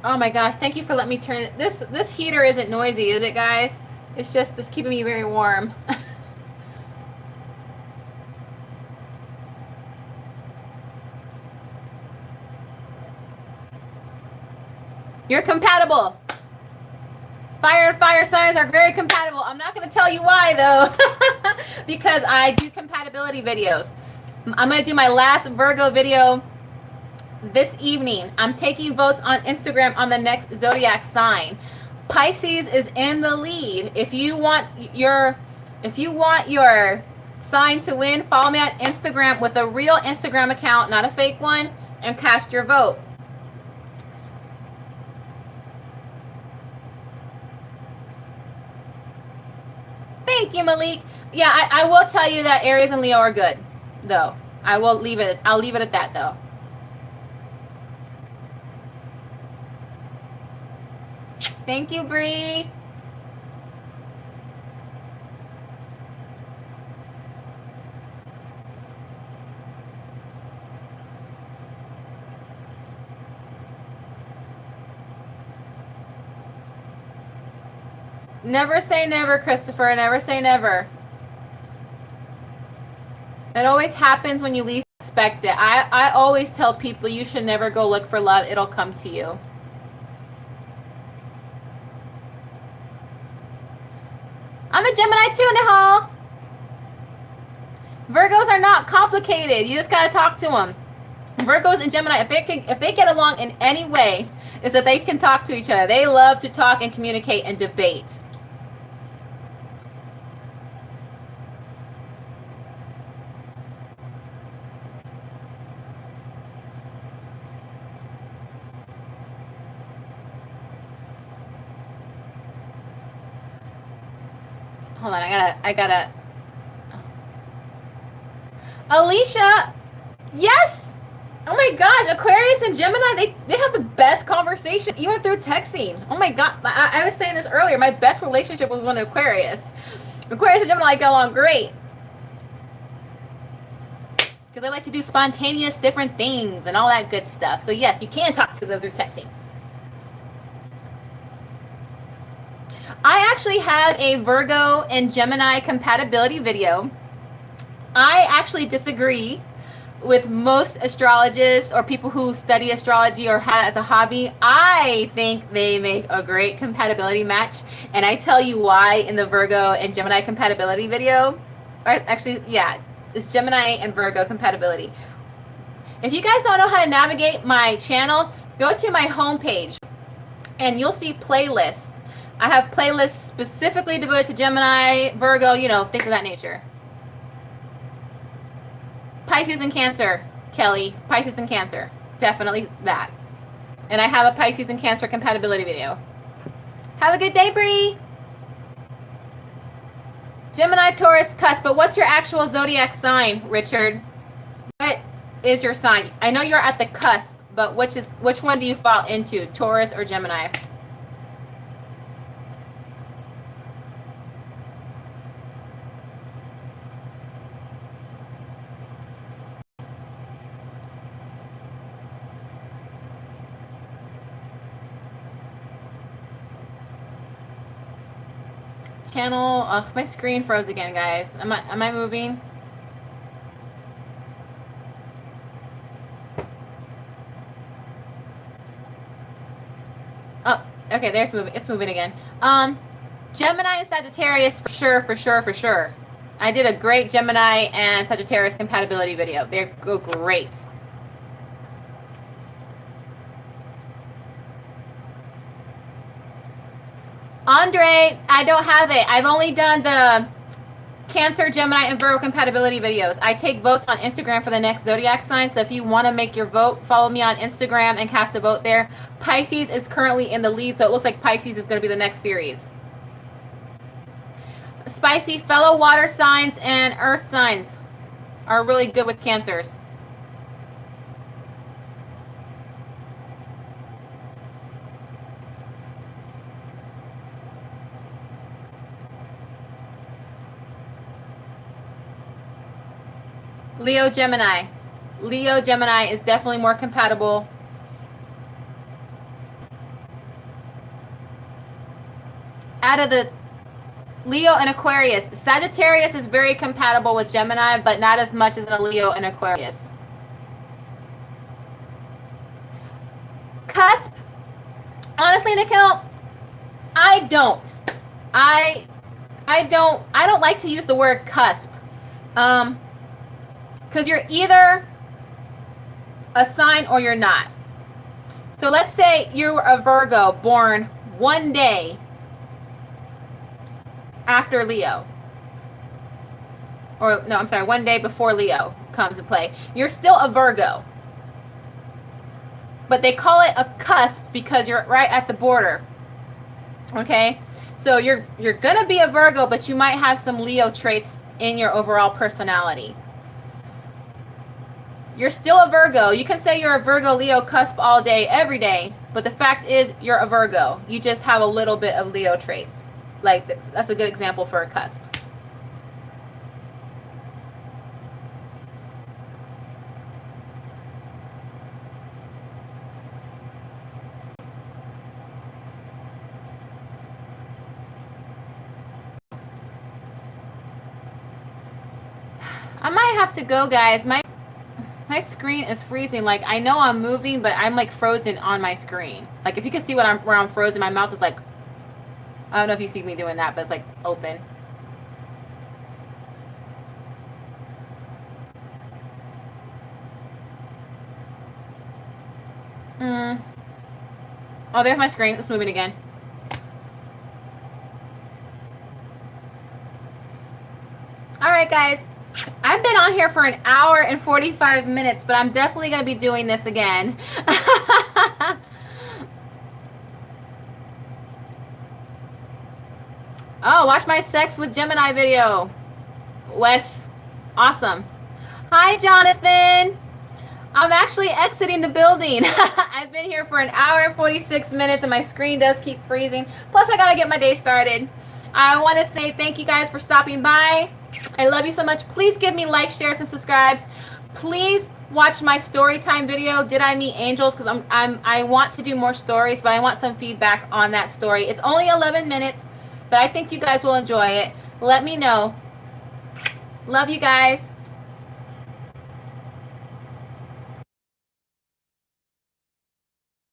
Oh my gosh, thank you for letting me turn it. This heater isn't noisy, is it, guys? It's keeping me very warm. You're compatible. Fire and fire signs are very compatible. I'm not going to tell you why, though, because I do compatibility videos. I'm going to do my last Virgo video this evening. I'm taking votes on Instagram on the next zodiac sign. Pisces is in the lead. If you want your sign to win, follow me on Instagram with a real Instagram account, not a fake one, and cast your vote. Thank you, Malik. Yeah, I will tell you that Aries and Leo are good, though. I'll leave it at that, though. Thank you, Bree. Never say never, Christopher. Never say never. It always happens when you least expect it. I always tell people you should never go look for love. It'll come to you. I'm a Gemini too, Nihal. Virgos are not complicated. You just gotta talk to them. Virgos and Gemini, if they get along in any way, is that they can talk to each other. They love to talk and communicate and debate. Hold on, I gotta. Alicia, yes. Oh my gosh, Aquarius and Gemini, they have the best conversations, even through texting. Oh my god, I was saying this earlier. My best relationship was with Aquarius. Aquarius and Gemini get along great. Because they like to do spontaneous different things and all that good stuff. So yes, you can talk to them through texting. I actually have a Virgo and Gemini compatibility video. I actually disagree with most astrologists or people who study astrology or have it as a hobby. I think they make a great compatibility match, and I tell you why in the Virgo and Gemini compatibility video. Or actually, yeah, it's Gemini and Virgo compatibility. If you guys don't know how to navigate my channel, go to my homepage and you'll see playlists. I have playlists specifically devoted to Gemini, Virgo, you know, things of that nature. Pisces and Cancer, Kelly. Pisces and Cancer. Definitely that. And I have a Pisces and Cancer compatibility video. Have a good day, Bree. Gemini, Taurus, cusp. But what's your actual zodiac sign, Richard? What is your sign? I know you're at the cusp, but which one do you fall into, Taurus or Gemini? Channel. Oh, my screen froze again, guys. Am I moving? Oh, okay. There's moving. It's moving again. Gemini and Sagittarius for sure. I did a great Gemini and Sagittarius compatibility video. They go great. Andre, I don't have it. I've only done the Cancer, Gemini, and Virgo compatibility videos. I take votes on Instagram for the next zodiac sign. So if you want to make your vote, follow me on Instagram and cast a vote there. Pisces is currently in the lead, so it looks like Pisces is going to be the next series. Spicy, fellow water signs and earth signs are really good with Cancers. Leo, Gemini. Leo, Gemini is definitely more compatible. Out of the Leo and Aquarius, Sagittarius is very compatible with Gemini, but not as much as a Leo and Aquarius. Cusp. Honestly, Nikhil, I don't like to use the word cusp. Because you're either a sign or you're not. So let's say you're a Virgo born one day after Leo. Or, no, I'm sorry, one day before Leo comes to play. You're still a Virgo. But they call it a cusp because you're right at the border. Okay? So you're going to be a Virgo, but you might have some Leo traits in your overall personality. You're still a Virgo. You can say you're a Virgo, Leo, cusp all day, every day. But the fact is, you're a Virgo. You just have a little bit of Leo traits. Like, that's a good example for a cusp. I might have to go, guys. My screen is freezing. Like, I know I'm moving, but I'm like frozen on my screen. Like, if you can see where I'm frozen, my mouth is like, I don't know if you see me doing that, but it's like open. Oh, there's my screen. It's moving again. All right, guys. I've been on here for an hour and 45 minutes, but I'm definitely going to be doing this again. Oh, watch my Sex with Gemini video. Wes, awesome. Hi, Jonathan. I'm actually exiting the building. I've been here for an hour and 46 minutes and my screen does keep freezing. Plus, I gotta get my day started. I want to say thank you guys for stopping by. I love you so much. Please give me likes, shares, and subscribes. Please watch my story time video, Did I Meet Angels? Because I want to do more stories, but I want some feedback on that story. It's only 11 minutes, but I think you guys will enjoy it. Let me know. Love you guys.